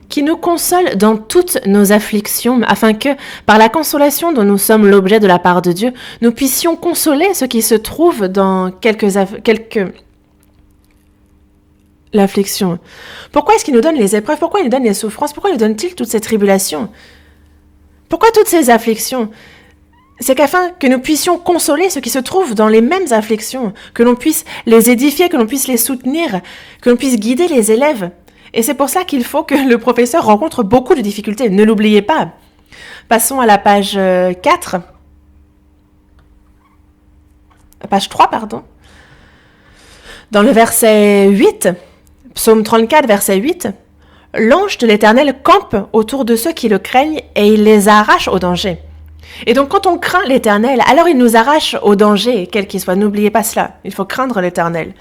A: Qui nous console dans toutes nos afflictions, afin que, par la consolation dont nous sommes l'objet de la part de Dieu, nous puissions consoler ceux qui se trouvent dans l'affliction. Pourquoi est-ce qu'il nous donne les épreuves? Pourquoi il nous donne les souffrances? Pourquoi il nous donne-t-il toutes ces tribulations? Pourquoi toutes ces afflictions? c'est qu'afin que nous puissions consoler ceux qui se trouvent dans les mêmes afflictions, que l'on puisse les édifier, que l'on puisse les soutenir, que l'on puisse guider les élèves. Et c'est pour ça qu'il faut que le professeur rencontre beaucoup de difficultés. Ne l'oubliez pas. Passons à la page 4. Page 3, pardon. Dans le verset 8, psaume 34, verset 8, « L'ange de l'Éternel campe autour de ceux qui le craignent et il les arrache au danger. » Et donc, quand on craint l'Éternel, alors il nous arrache au danger, quel qu'il soit. N'oubliez pas cela. Il faut craindre l'Éternel.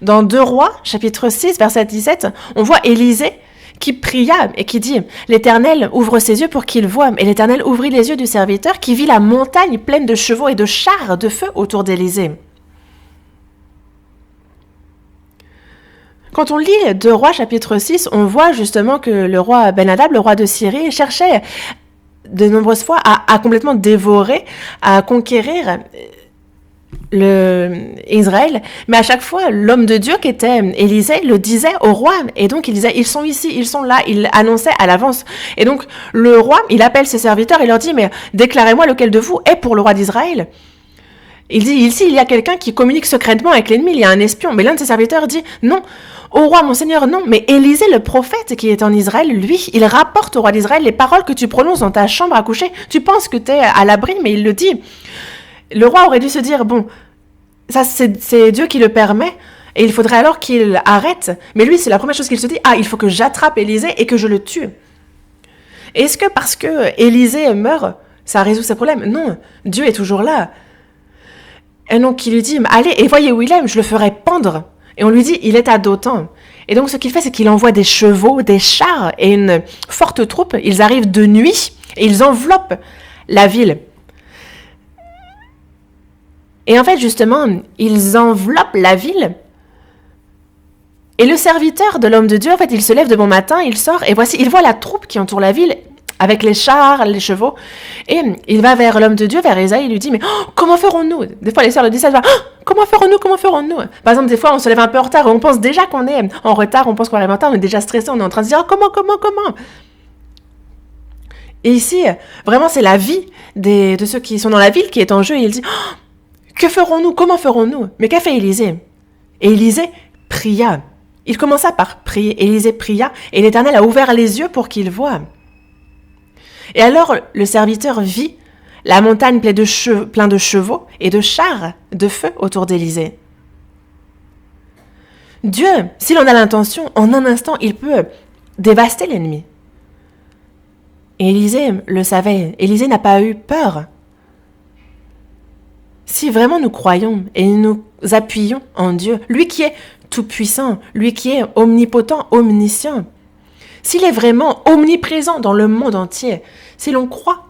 A: Dans 2 Rois, chapitre 6, verset 17, on voit Élisée qui pria et qui dit « L'Éternel ouvre ses yeux pour qu'il voie. » Et l'Éternel ouvrit les yeux du serviteur qui vit la montagne pleine de chevaux et de chars de feu autour d'Élisée. Quand on lit 2 Rois, chapitre 6, on voit justement que le roi Ben-Hadad, le roi de Syrie, cherchait de nombreuses fois à complètement dévorer, à conquérir Israël, mais à chaque fois, l'homme de Dieu qui était Élisée le disait au roi, et donc il disait, ils sont ici, ils sont là, il annonçait à l'avance. Et donc le roi, il appelle ses serviteurs, il leur dit, mais déclarez-moi lequel de vous est pour le roi d'Israël. Il dit, ici, il y a quelqu'un qui communique secrètement avec l'ennemi, il y a un espion. Mais l'un de ses serviteurs dit, non, au roi, mon seigneur, non. Mais Élisée, le prophète qui est en Israël, lui, il rapporte au roi d'Israël les paroles que tu prononces dans ta chambre à coucher. Tu penses que tu es à l'abri, mais il le dit. Le roi aurait dû se dire, bon, ça, c'est Dieu qui le permet, et il faudrait alors qu'il arrête. Mais lui, c'est la première chose qu'il se dit, il faut que j'attrape Élisée et que je le tue. Est-ce que parce que Élisée meurt, ça résout ses problèmes? Non, Dieu est toujours là. Et donc, il lui dit, allez, et voyez où il est, je le ferai pendre. Et on lui dit, il est à Dothan. Et donc, ce qu'il fait, c'est qu'il envoie des chevaux, des chars et une forte troupe. Ils arrivent de nuit et ils enveloppent la ville. Et en fait, justement, ils enveloppent la ville. Et le serviteur de l'homme de Dieu, en fait, il se lève de bon matin, il sort, et voici, il voit la troupe qui entoure la ville, avec les chars, les chevaux, et il va vers l'homme de Dieu, vers Ésaïe, il lui dit, mais comment ferons-nous? Des fois, les sœurs le disent, comment ferons-nous? Par exemple, des fois, on se lève un peu en retard, et on pense déjà qu'on est en retard, on pense qu'on arrive en retard, on est déjà stressé, on est en train de se dire, comment? Et ici, vraiment, c'est la vie de ceux qui sont dans la ville qui est en jeu, et il dit, que ferons-nous? Comment ferons-nous? Mais qu'a fait Élisée? Et Élisée pria. Il commença par prier. Élisée pria, et l'Éternel a ouvert les yeux pour qu'il voie. Et alors, le serviteur vit la montagne pleine de chevaux et de chars de feu autour d'Élisée. Dieu, s'il en a l'intention, en un instant, il peut dévaster l'ennemi. Et Élisée le savait. Élisée n'a pas eu peur. Si vraiment nous croyons et nous appuyons en Dieu, lui qui est tout-puissant, lui qui est omnipotent, omniscient, s'il est vraiment omniprésent dans le monde entier, si l'on croit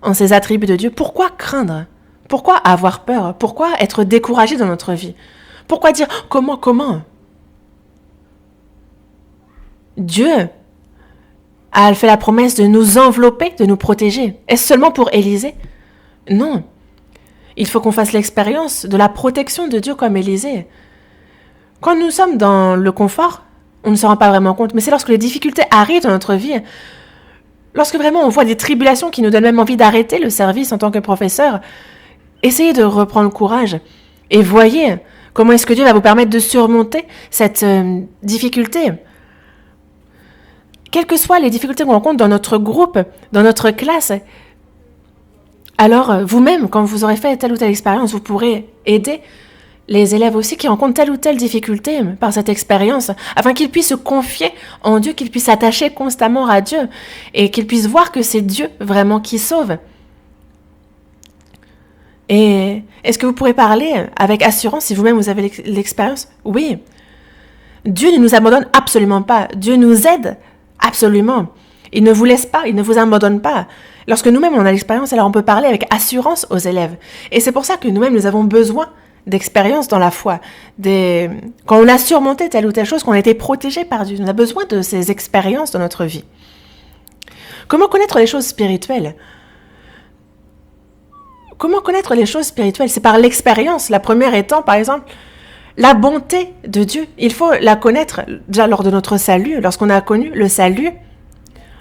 A: en ces attributs de Dieu, pourquoi craindre? Pourquoi avoir peur? Pourquoi être découragé dans notre vie? Pourquoi dire comment? Dieu a fait la promesse de nous envelopper, de nous protéger. Est-ce seulement pour Élisée? Non. Il faut qu'on fasse l'expérience de la protection de Dieu comme Élisée. Quand nous sommes dans le confort, on ne se rend pas vraiment compte, mais c'est lorsque les difficultés arrivent dans notre vie, lorsque vraiment on voit des tribulations qui nous donnent même envie d'arrêter le service en tant que professeur, essayez de reprendre courage et voyez comment est-ce que Dieu va vous permettre de surmonter cette difficulté. Quelles que soient les difficultés qu'on rencontre dans notre groupe, dans notre classe, alors vous-même, quand vous aurez fait telle ou telle expérience, vous pourrez aider les élèves aussi qui rencontrent telle ou telle difficulté par cette expérience, afin qu'ils puissent se confier en Dieu, qu'ils puissent s'attacher constamment à Dieu et qu'ils puissent voir que c'est Dieu vraiment qui sauve. Et est-ce que vous pourrez parler avec assurance si vous-même vous avez l'expérience? Oui. Dieu ne nous abandonne absolument pas. Dieu nous aide absolument. Il ne vous laisse pas, il ne vous abandonne pas. Lorsque nous-mêmes on a l'expérience, alors on peut parler avec assurance aux élèves. Et c'est pour ça que nous-mêmes nous avons besoin d'expérience dans la foi. Quand on a surmonté telle ou telle chose, qu'on a été protégé par Dieu, on a besoin de ces expériences dans notre vie. Comment connaître les choses spirituelles? Comment connaître les choses spirituelles? C'est par l'expérience. La première étant, par exemple, la bonté de Dieu. Il faut la connaître déjà lors de notre salut. Lorsqu'on a connu le salut,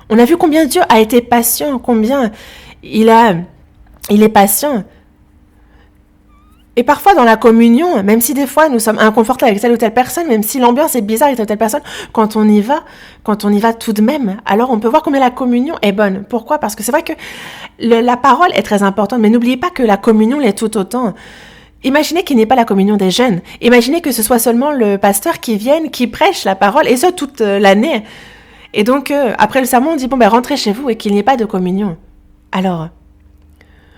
A: on a vu combien Dieu a été patient, combien il a il est patient. Et parfois dans la communion, même si des fois nous sommes inconfortables avec telle ou telle personne, même si l'ambiance est bizarre avec telle ou telle personne, quand on y va tout de même, alors on peut voir combien la communion est bonne. Pourquoi? Parce que c'est vrai que la parole est très importante, mais n'oubliez pas que la communion l'est tout autant. Imaginez qu'il n'y ait pas la communion des jeunes. Imaginez que ce soit seulement le pasteur qui vienne, qui prêche la parole, et ce toute l'année. Et donc, après le sermon, on dit, rentrez chez vous et qu'il n'y ait pas de communion. Alors,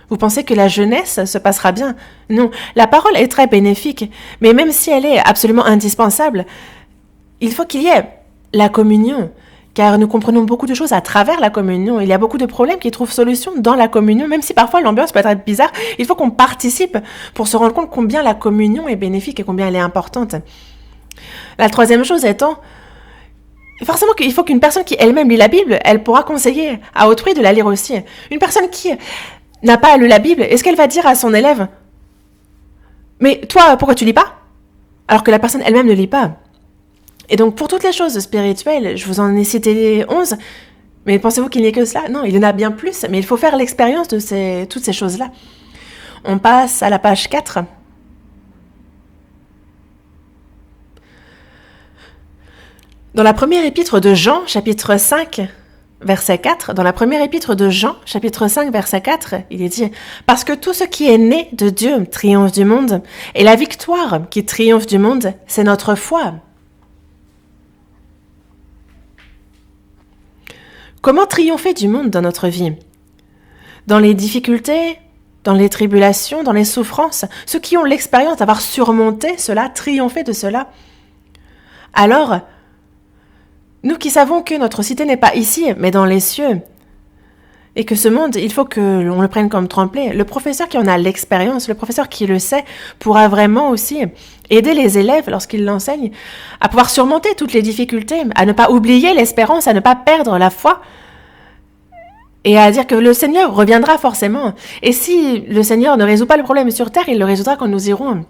A: vous pensez que la jeunesse se passera bien? Non, la parole est très bénéfique, mais même si elle est absolument indispensable, il faut qu'il y ait la communion, car nous comprenons beaucoup de choses à travers la communion. Il y a beaucoup de problèmes qui trouvent solution dans la communion, même si parfois l'ambiance peut être bizarre. Il faut qu'on participe pour se rendre compte combien la communion est bénéfique et combien elle est importante. La troisième chose étant, forcément qu'il faut qu'une personne qui elle-même lit la Bible, elle pourra conseiller à autrui de la lire aussi. Une personne qui n'a pas lu la Bible, est-ce qu'elle va dire à son élève « Mais toi, pourquoi tu lis pas ?» alors que la personne elle-même ne lit pas. Et donc, pour toutes les choses spirituelles, je vous en ai cité 11, mais pensez-vous qu'il n'y ait que cela? Non, il y en a bien plus, mais il faut faire l'expérience de toutes ces choses-là. On passe à la page 4. Dans la première épître de Jean, chapitre 5, verset 4, dans la première épître de Jean, chapitre 5, verset 4, il est dit « Parce que tout ce qui est né de Dieu triomphe du monde, et la victoire qui triomphe du monde, c'est notre foi. » Comment triompher du monde dans notre vie? Dans les difficultés, dans les tribulations, dans les souffrances, ceux qui ont l'expérience d'avoir surmonté cela, triomphé de cela. Alors, nous qui savons que notre cité n'est pas ici, mais dans les cieux, et que ce monde, il faut que l'on le prenne comme tremplin, le professeur qui en a l'expérience, le professeur qui le sait, pourra vraiment aussi aider les élèves lorsqu'il l'enseigne à pouvoir surmonter toutes les difficultés, à ne pas oublier l'espérance, à ne pas perdre la foi, et à dire que le Seigneur reviendra forcément. Et si le Seigneur ne résout pas le problème sur terre, il le résoudra quand nous irons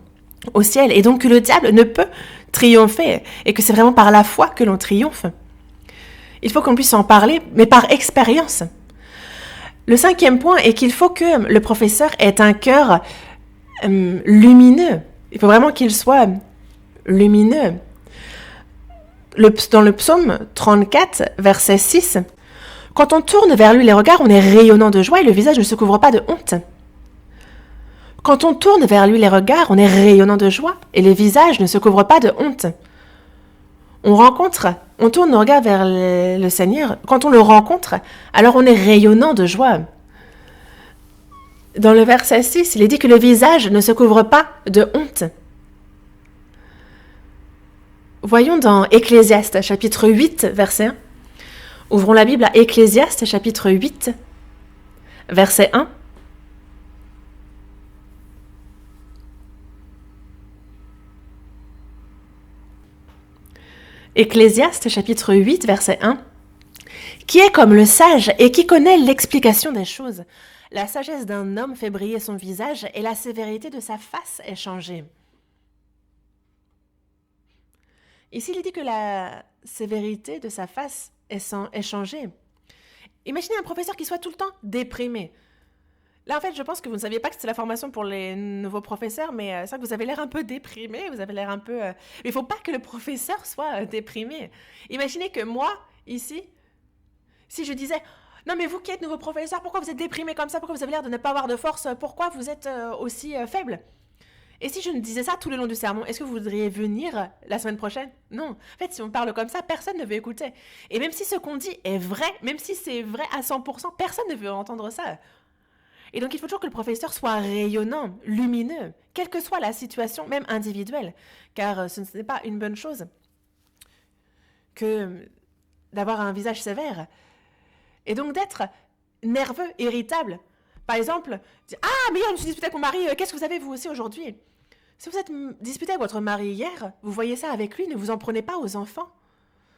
A: au ciel. Et donc que le diable ne peut triompher, et que c'est vraiment par la foi que l'on triomphe. Il faut qu'on puisse en parler, mais par expérience. Le cinquième point est qu'il faut que le professeur ait un cœur lumineux. Il faut vraiment qu'il soit lumineux. Dans le psaume 34, verset 6, « Quand on tourne vers lui les regards, on est rayonnant de joie et le visage ne se couvre pas de honte. » Quand on tourne vers lui les regards, on est rayonnant de joie et les visages ne se couvrent pas de honte. On tourne nos regards vers le Seigneur. Quand on le rencontre, alors on est rayonnant de joie. Dans le verset 6, il est dit que le visage ne se couvre pas de honte. Voyons dans Ecclésiaste, chapitre 8, verset 1. Ouvrons la Bible à Ecclésiaste, chapitre 8, verset 1. Ecclésiaste, chapitre 8, verset 1. « Qui est comme le sage et qui connaît l'explication des choses? La sagesse d'un homme fait briller son visage et la sévérité de sa face est changée. » Ici, il dit que la sévérité de sa face est changée. Imaginez un professeur qui soit tout le temps déprimé. Là, en fait, je pense que vous ne saviez pas que c'était la formation pour les nouveaux professeurs, mais c'est vrai que vous avez l'air un peu déprimé, vous avez l'air un peu... Il ne faut pas que le professeur soit déprimé. Imaginez que moi, ici, si je disais « Non, mais vous qui êtes nouveau professeur, pourquoi vous êtes déprimé comme ça? Pourquoi vous avez l'air de ne pas avoir de force? Pourquoi vous êtes aussi faible ?» Et si je ne disais ça tout le long du sermon, est-ce que vous voudriez venir la semaine prochaine? Non. En fait, si on parle comme ça, personne ne veut écouter. Et même si ce qu'on dit est vrai, même si c'est vrai à 100%, personne ne veut entendre ça. Et donc, il faut toujours que le professeur soit rayonnant, lumineux, quelle que soit la situation, même individuelle, car ce n'est pas une bonne chose que d'avoir un visage sévère. Et donc, d'être nerveux, irritable. Par exemple, dire « Ah, mais hier, je me suis disputé avec mon mari, qu'est-ce que vous avez vous aussi aujourd'hui ?» Si vous êtes disputé avec votre mari hier, vous voyez ça avec lui, ne vous en prenez pas aux enfants.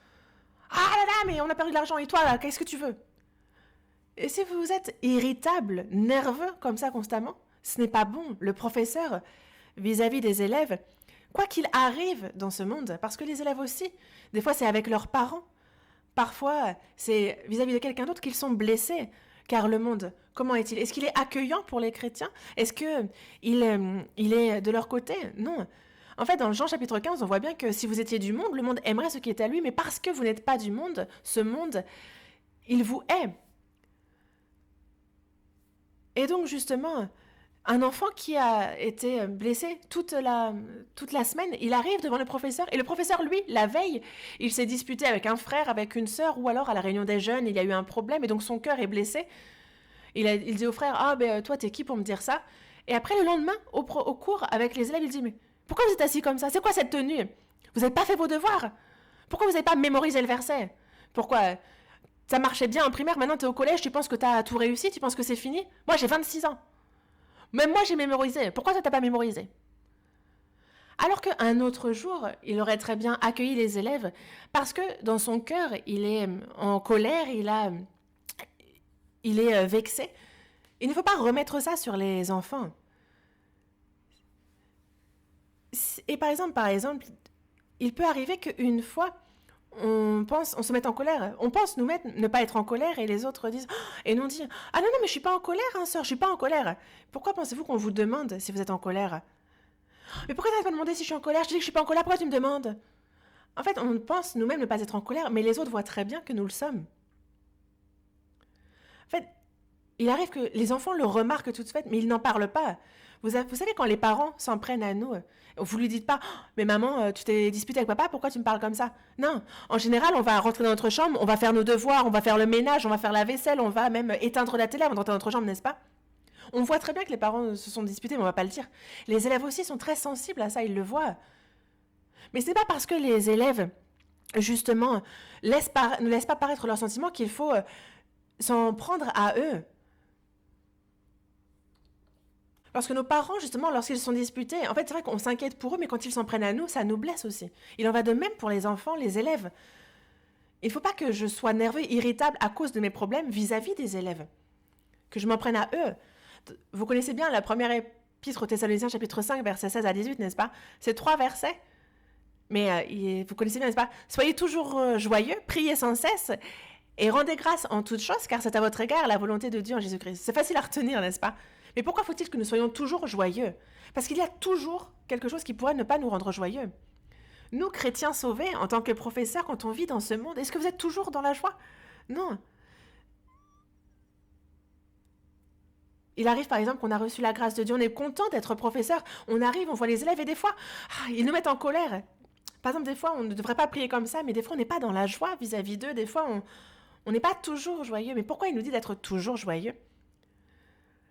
A: « Ah là là, mais on a perdu de l'argent, et toi, là, qu'est-ce que tu veux ?» Et si vous êtes irritable, nerveux comme ça constamment, ce n'est pas bon. Le professeur, vis-à-vis des élèves, quoi qu'il arrive dans ce monde, parce que les élèves aussi, des fois c'est avec leurs parents, parfois c'est vis-à-vis de quelqu'un d'autre qu'ils sont blessés, car le monde, Comment est-il? Est-ce qu'il est accueillant pour les chrétiens? Est-ce que il est de leur côté? Non. En fait, dans Jean chapitre 15, on voit bien que si vous étiez du monde, le monde aimerait ce qui est à lui, mais parce que vous n'êtes pas du monde, ce monde, il vous hait. Et donc, justement, un enfant qui a été blessé toute la semaine, il arrive devant le professeur, et le professeur, lui, la veille, il s'est disputé avec un frère, avec une sœur, ou alors à la réunion des jeunes, il y a eu un problème, et donc son cœur est blessé. Il dit au frère, ah ben toi t'es qui pour me dire ça? Et après le lendemain, au cours, avec les élèves, il dit, mais pourquoi vous êtes assis comme ça? C'est quoi cette tenue? Vous n'avez pas fait vos devoirs? Pourquoi vous n'avez pas mémorisé le verset? Pourquoi ça marchait bien en primaire, maintenant t'es au collège, tu penses que t'as tout réussi, tu penses que c'est fini? Moi j'ai 26 ans. Même moi j'ai mémorisé. Pourquoi toi t'as pas mémorisé? Alors qu'un autre jour, il aurait très bien accueilli les élèves parce que dans son cœur, il est en colère, il est vexé. Il ne faut pas remettre ça sur les enfants. Et par exemple, il peut arriver qu'une fois, on se mette en colère. On pense ne pas être en colère et les autres disent et nous dit ah non mais je suis pas en colère hein, sœur, je suis pas en colère. Pourquoi pensez-vous qu'on vous demande si vous êtes en colère? Mais pourquoi t'as pas demandé si je suis en colère? Je te dis que je suis pas en colère, pourquoi tu me demandes? En fait, on pense nous-mêmes ne pas être en colère, mais les autres voient très bien que nous le sommes. En fait, il arrive que les enfants le remarquent tout de suite, mais ils n'en parlent pas. Vous savez, quand les parents s'en prennent à nous, vous lui dites pas « Mais maman, tu t'es disputé avec papa, pourquoi tu me parles comme ça ?» Non, en général, on va rentrer dans notre chambre, on va faire nos devoirs, on va faire le ménage, on va faire la vaisselle, on va même éteindre la télé avant d'entrer dans notre chambre, n'est-ce pas? On voit très bien que les parents se sont disputés, mais on va pas le dire. Les élèves aussi sont très sensibles à ça, ils le voient. Mais c'est pas parce que les élèves, justement, ne laissent pas paraître leurs sentiments qu'il faut s'en prendre à eux. Parce que nos parents, justement, lorsqu'ils sont disputés, en fait, c'est vrai qu'on s'inquiète pour eux, mais quand ils s'en prennent à nous, ça nous blesse aussi. Il en va de même pour les enfants, les élèves. Il ne faut pas que je sois nerveux, irritable à cause de mes problèmes vis-à-vis des élèves. Que je m'en prenne à eux. Vous connaissez bien la première épître aux Thessaloniciens, chapitre 5, versets 16 à 18, n'est-ce pas? C'est 3 versets. Mais vous connaissez bien, n'est-ce pas? Soyez toujours joyeux, priez sans cesse, et rendez grâce en toutes choses, car c'est à votre égard la volonté de Dieu en Jésus-Christ. C'est facile à retenir, n'est-ce pas? Mais pourquoi faut-il que nous soyons toujours joyeux? Parce qu'il y a toujours quelque chose qui pourrait ne pas nous rendre joyeux. Nous, chrétiens sauvés, en tant que professeurs, quand on vit dans ce monde, est-ce que vous êtes toujours dans la joie? Non. Il arrive par exemple qu'on a reçu la grâce de Dieu, on est content d'être professeur, on arrive, on voit les élèves et des fois, ils nous mettent en colère. Par exemple, des fois, on ne devrait pas prier comme ça, mais des fois, on n'est pas dans la joie vis-à-vis d'eux, des fois, on n'est pas toujours joyeux. Mais pourquoi il nous dit d'être toujours joyeux?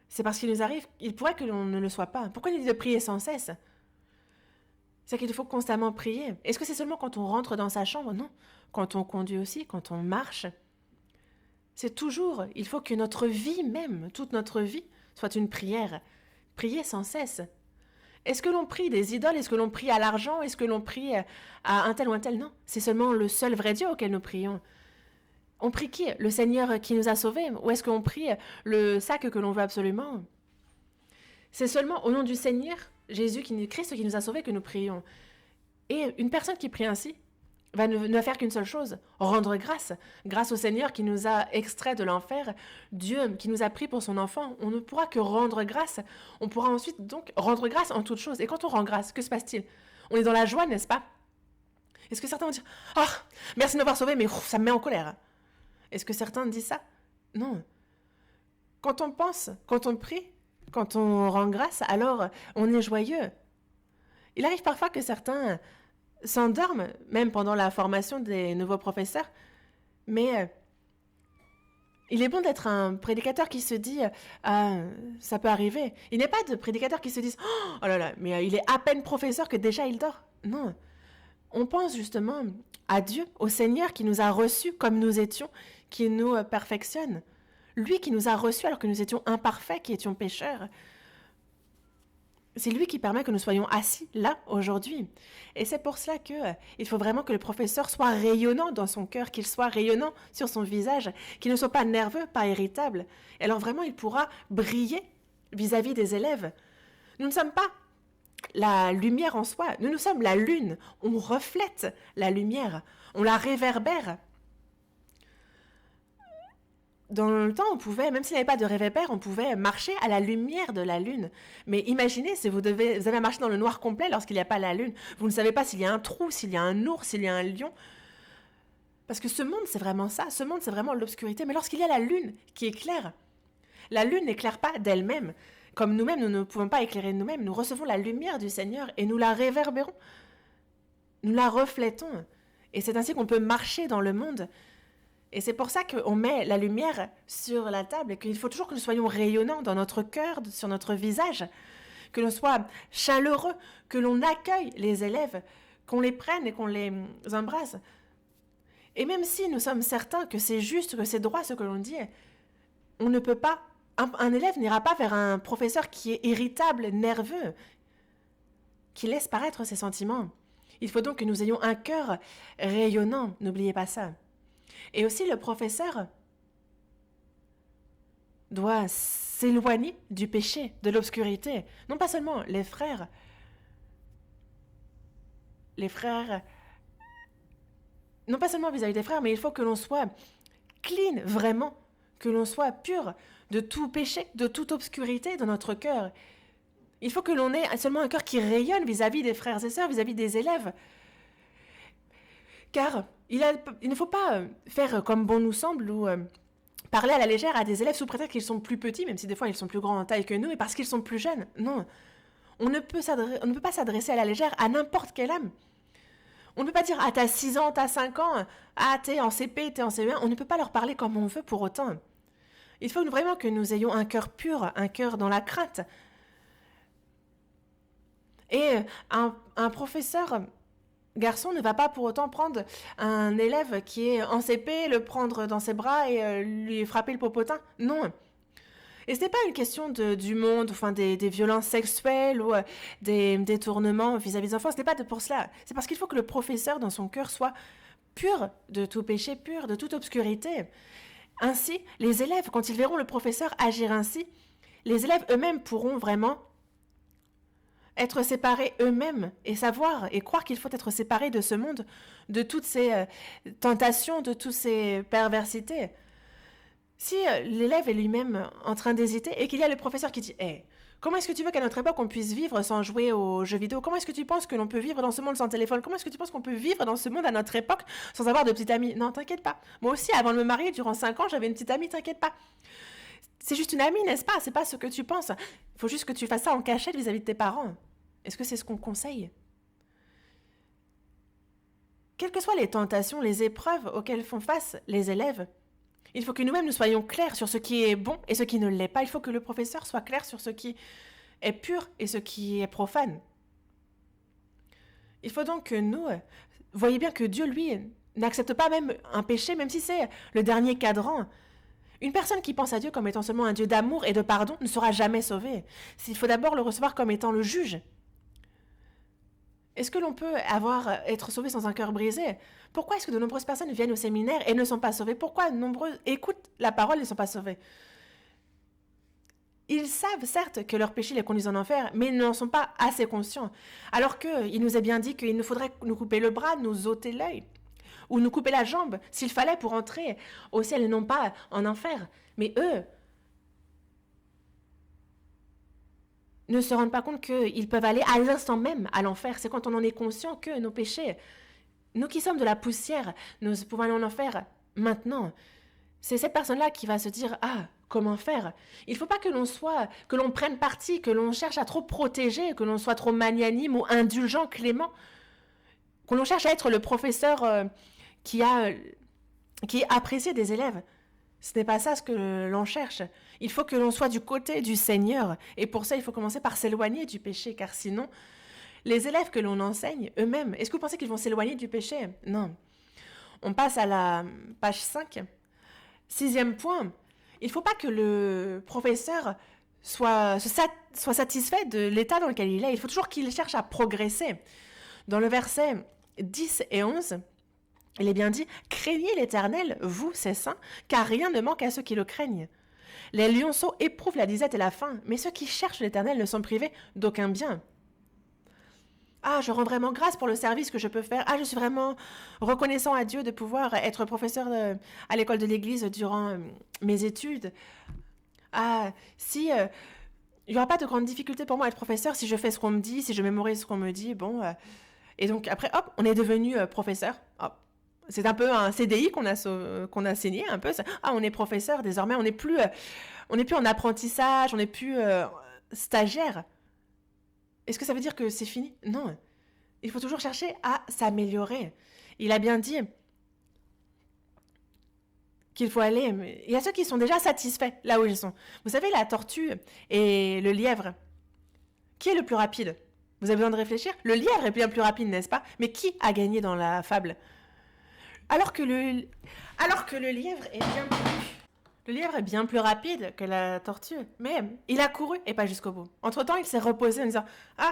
A: C'est parce qu'il nous arrive, il pourrait que l'on ne le soit pas. Pourquoi il nous dit de prier sans cesse? C'est qu'il faut constamment prier. Est-ce que c'est seulement quand on rentre dans sa chambre? Non. Quand on conduit aussi, quand on marche. C'est toujours, il faut que notre vie même, toute notre vie, soit une prière. Prier sans cesse. Est-ce que l'on prie des idoles? Est-ce que l'on prie à l'argent? Est-ce que l'on prie à un tel ou un tel? Non. C'est seulement le seul vrai Dieu auquel nous prions. On prie qui? Le Seigneur qui nous a sauvés? Ou est-ce qu'on prie le sac que l'on veut absolument? C'est seulement au nom du Seigneur, Jésus, Christ qui nous a sauvés, que nous prions. Et une personne qui prie ainsi ne va faire qu'une seule chose, rendre grâce. Grâce au Seigneur qui nous a extraits de l'enfer, Dieu qui nous a pris pour son enfant. On ne pourra que rendre grâce. On pourra ensuite donc rendre grâce en toutes choses. Et quand on rend grâce, que se passe-t-il? On est dans la joie, n'est-ce pas? Est-ce que certains vont dire « Ah, merci de m'avoir sauvé, mais ça me met en colère ». Est-ce que certains disent ça? Non. Quand on pense, quand on prie, quand on rend grâce, alors on est joyeux. Il arrive parfois que certains s'endorment, même pendant la formation des nouveaux professeurs, mais il est bon d'être un prédicateur qui se dit « Ah, ça peut arriver ». Il n'est pas de prédicateur qui se dit « Oh là là, mais il est à peine professeur que déjà il dort ». Non. On pense justement à Dieu, au Seigneur qui nous a reçus comme nous étions, qui nous perfectionne. Lui qui nous a reçus alors que nous étions imparfaits, qui étions pécheurs. C'est lui qui permet que nous soyons assis là, aujourd'hui. Et c'est pour cela il faut vraiment que le professeur soit rayonnant dans son cœur, qu'il soit rayonnant sur son visage, qu'il ne soit pas nerveux, pas irritable. Et alors vraiment, il pourra briller vis-à-vis des élèves. Nous ne sommes pas la lumière en soi, nous sommes la lune. On reflète la lumière, on la réverbère. dans le temps, on pouvait, même s'il n'y avait pas de réverbère, on pouvait marcher à la lumière de la lune. Mais imaginez si vous avez marché dans le noir complet lorsqu'il n'y a pas la lune. Vous ne savez pas s'il y a un trou, s'il y a un ours, s'il y a un lion. Parce que ce monde, c'est vraiment ça. Ce monde, c'est vraiment l'obscurité. Mais lorsqu'il y a la lune qui éclaire, la lune n'éclaire pas d'elle-même. Comme nous-mêmes, nous ne pouvons pas éclairer nous-mêmes. Nous recevons la lumière du Seigneur et nous la réverbérons. Nous la reflétons. Et c'est ainsi qu'on peut marcher dans le monde. Et c'est pour ça qu'on met la lumière sur la table et qu'il faut toujours que nous soyons rayonnants dans notre cœur, sur notre visage, que l'on soit chaleureux, que l'on accueille les élèves, qu'on les prenne et qu'on les embrasse. Et même si nous sommes certains que c'est juste, que c'est droit ce que l'on dit, on ne peut pas, un élève n'ira pas vers un professeur qui est irritable, nerveux, qui laisse paraître ses sentiments. Il faut donc que nous ayons un cœur rayonnant, n'oubliez pas ça. Et aussi le professeur doit s'éloigner du péché, de l'obscurité. Non pas seulement les frères, non pas seulement vis-à-vis des frères, mais il faut que l'on soit clean, vraiment, que l'on soit pur de tout péché, de toute obscurité dans notre cœur. Il faut que l'on ait seulement un cœur qui rayonne vis-à-vis des frères et sœurs, vis-à-vis des élèves. Car il ne faut pas faire comme bon nous semble ou parler à la légère à des élèves sous prétexte qu'ils sont plus petits, même si des fois ils sont plus grands en taille que nous, et parce qu'ils sont plus jeunes. Non, on ne peut pas s'adresser à la légère à n'importe quelle âme. On ne peut pas dire « Ah, t'as 6 ans, t'as 5 ans, ah, t'es en CP, t'es en CE1 ». On ne peut pas leur parler comme on veut pour autant. Il faut vraiment que nous ayons un cœur pur, un cœur dans la crainte. Et un professeur garçon ne va pas pour autant prendre un élève qui est en CP, le prendre dans ses bras et lui frapper le popotin. Non. Et ce n'est pas une question du monde, enfin des violences sexuelles ou des détournements vis-à-vis des enfants. Ce n'est pas pour cela. C'est parce qu'il faut que le professeur dans son cœur soit pur de tout péché, pur de toute obscurité. Ainsi, les élèves, quand ils verront le professeur agir ainsi, les élèves eux-mêmes pourront vraiment être séparés eux-mêmes et savoir et croire qu'il faut être séparés de ce monde, de toutes ces tentations, de toutes ces perversités. Si l'élève est lui-même en train d'hésiter et qu'il y a le professeur qui dit « Hey, comment est-ce que tu veux qu'à notre époque on puisse vivre sans jouer aux jeux vidéo? Comment est-ce que tu penses que l'on peut vivre dans ce monde sans téléphone? Comment est-ce que tu penses qu'on peut vivre dans ce monde à notre époque sans avoir de petite amie? Non, t'inquiète pas. Moi aussi, avant de me marier, durant 5 ans, j'avais une petite amie, t'inquiète pas. C'est juste une amie, n'est-ce pas? C'est pas ce que tu penses. Il faut juste que tu fasses ça en cachette vis-à-vis de tes parents. » Est-ce que c'est ce qu'on conseille? Quelles que soient les tentations, les épreuves auxquelles font face les élèves, il faut que nous-mêmes nous soyons clairs sur ce qui est bon et ce qui ne l'est pas. Il faut que le professeur soit clair sur ce qui est pur et ce qui est profane. Il faut donc que nous, voyez bien que Dieu, lui, n'accepte pas même un péché, même si c'est le dernier cadran. Une personne qui pense à Dieu comme étant seulement un Dieu d'amour et de pardon ne sera jamais sauvée. Il faut d'abord le recevoir comme étant le juge. Est-ce que l'on peut être sauvé sans un cœur brisé? Pourquoi est-ce que de nombreuses personnes viennent au séminaire et ne sont pas sauvées? Pourquoi de nombreux écoutent la parole et ne sont pas sauvés? Ils savent certes que leur péché les conduit en enfer, mais ils n'en sont pas assez conscients. Alors qu'il nous est bien dit qu'il nous faudrait nous couper le bras, nous ôter l'œil, ou nous couper la jambe, s'il fallait pour entrer au ciel et non pas en enfer. Mais eux ne se rendent pas compte qu'ils peuvent aller à l'instant même à l'enfer. C'est quand on en est conscient que nos péchés, nous qui sommes de la poussière, nous pouvons aller en enfer maintenant. C'est cette personne-là qui va se dire « Ah, comment faire ?» Il ne faut pas que l'on prenne parti, que l'on cherche à trop protéger, que l'on soit trop magnanime ou indulgent, clément, que l'on cherche à être le professeur qui est apprécié des élèves. Ce n'est pas ça ce que l'on cherche. Il faut que l'on soit du côté du Seigneur. Et pour ça, il faut commencer par s'éloigner du péché. Car sinon, les élèves que l'on enseigne eux-mêmes, est-ce que vous pensez qu'ils vont s'éloigner du péché? Non. On passe à la page 5. 6e point. Il ne faut pas que le professeur soit satisfait de l'état dans lequel il est. Il faut toujours qu'il cherche à progresser. Dans le verset 10 et 11... il est bien dit « Craignez l'Éternel, vous, ses saints, car rien ne manque à ceux qui le craignent. Les lionceaux éprouvent la disette et la faim, mais ceux qui cherchent l'Éternel ne sont privés d'aucun bien. » Ah, je rends vraiment grâce pour le service que je peux faire. Ah, je suis vraiment reconnaissant à Dieu de pouvoir être professeur à l'école de l'Église durant mes études. Ah, si il n'y aura pas de grande difficulté pour moi à être professeur si je fais ce qu'on me dit, si je mémorise ce qu'on me dit. Bon, et donc après, hop, on est devenu professeur. Hop. C'est un peu un CDI qu'on a signé un peu. Ah, on est professeur désormais. On n'est plus en apprentissage, on n'est plus stagiaire. Est-ce que ça veut dire que c'est fini? Non. Il faut toujours chercher à s'améliorer. Il a bien dit qu'il faut aller. Il y a ceux qui sont déjà satisfaits là où ils sont. Vous savez, la tortue et le lièvre, qui est le plus rapide? Vous avez besoin de réfléchir? Le lièvre est bien plus rapide, n'est-ce pas? Mais qui a gagné dans la fable? Alors que le lièvre est bien plus... Le lièvre est bien plus rapide que la tortue, mais il a couru et pas jusqu'au bout. Entre-temps, il s'est reposé en disant « Ah,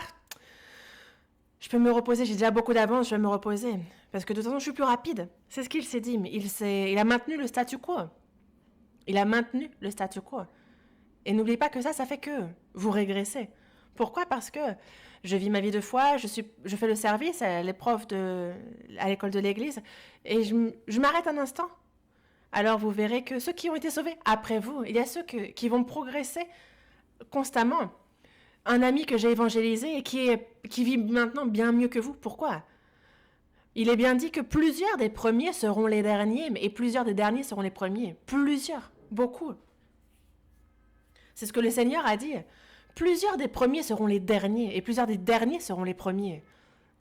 A: je peux me reposer, j'ai déjà beaucoup d'avance, je vais me reposer. Parce que de toute façon, je suis plus rapide. » C'est ce qu'il s'est dit, mais il a maintenu le statu quo. Il a maintenu le statu quo. Et n'oubliez pas que ça fait que vous régressez. Pourquoi? Parce que je vis ma vie de foi, je fais le service à l'épreuve à l'école de l'église, et je m'arrête un instant. Alors vous verrez que ceux qui ont été sauvés après vous, il y a ceux qui vont progresser constamment. Un ami que j'ai évangélisé et qui vit maintenant bien mieux que vous. Pourquoi? Il est bien dit que plusieurs des premiers seront les derniers, et plusieurs des derniers seront les premiers. Plusieurs, beaucoup. C'est ce que le Seigneur a dit. Plusieurs des premiers seront les derniers, et plusieurs des derniers seront les premiers.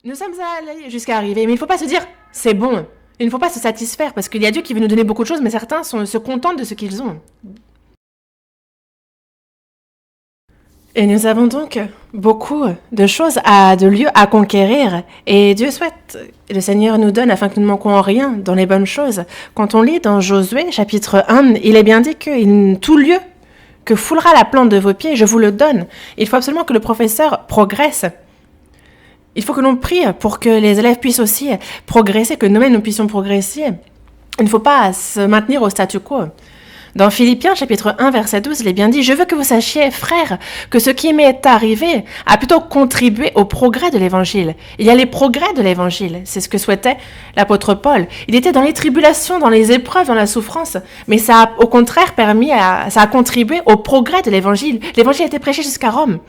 A: Nous sommes allés jusqu'à arriver, mais il ne faut pas se dire « c'est bon ». Il ne faut pas se satisfaire, parce qu'il y a Dieu qui veut nous donner beaucoup de choses, mais certains se contentent de ce qu'ils ont. Et nous avons donc beaucoup de choses, de lieux à conquérir. Et Dieu souhaite, le Seigneur nous donne afin que nous ne manquons en rien dans les bonnes choses. Quand on lit dans Josué, chapitre 1, il est bien dit que tout lieu que foulera la plante de vos pieds, je vous le donne. Il faut absolument que le professeur progresse. Il faut que l'on prie pour que les élèves puissent aussi progresser, que nous-mêmes nous puissions progresser. Il ne faut pas se maintenir au statu quo. Dans Philippiens, chapitre 1, verset 12, il est bien dit « Je veux que vous sachiez, frères, que ce qui m'est arrivé a plutôt contribué au progrès de l'Évangile. » Il y a les progrès de l'Évangile, c'est ce que souhaitait l'apôtre Paul. Il était dans les tribulations, dans les épreuves, dans la souffrance, mais ça a au contraire ça a contribué au progrès de l'Évangile. L'Évangile a été prêché jusqu'à Rome.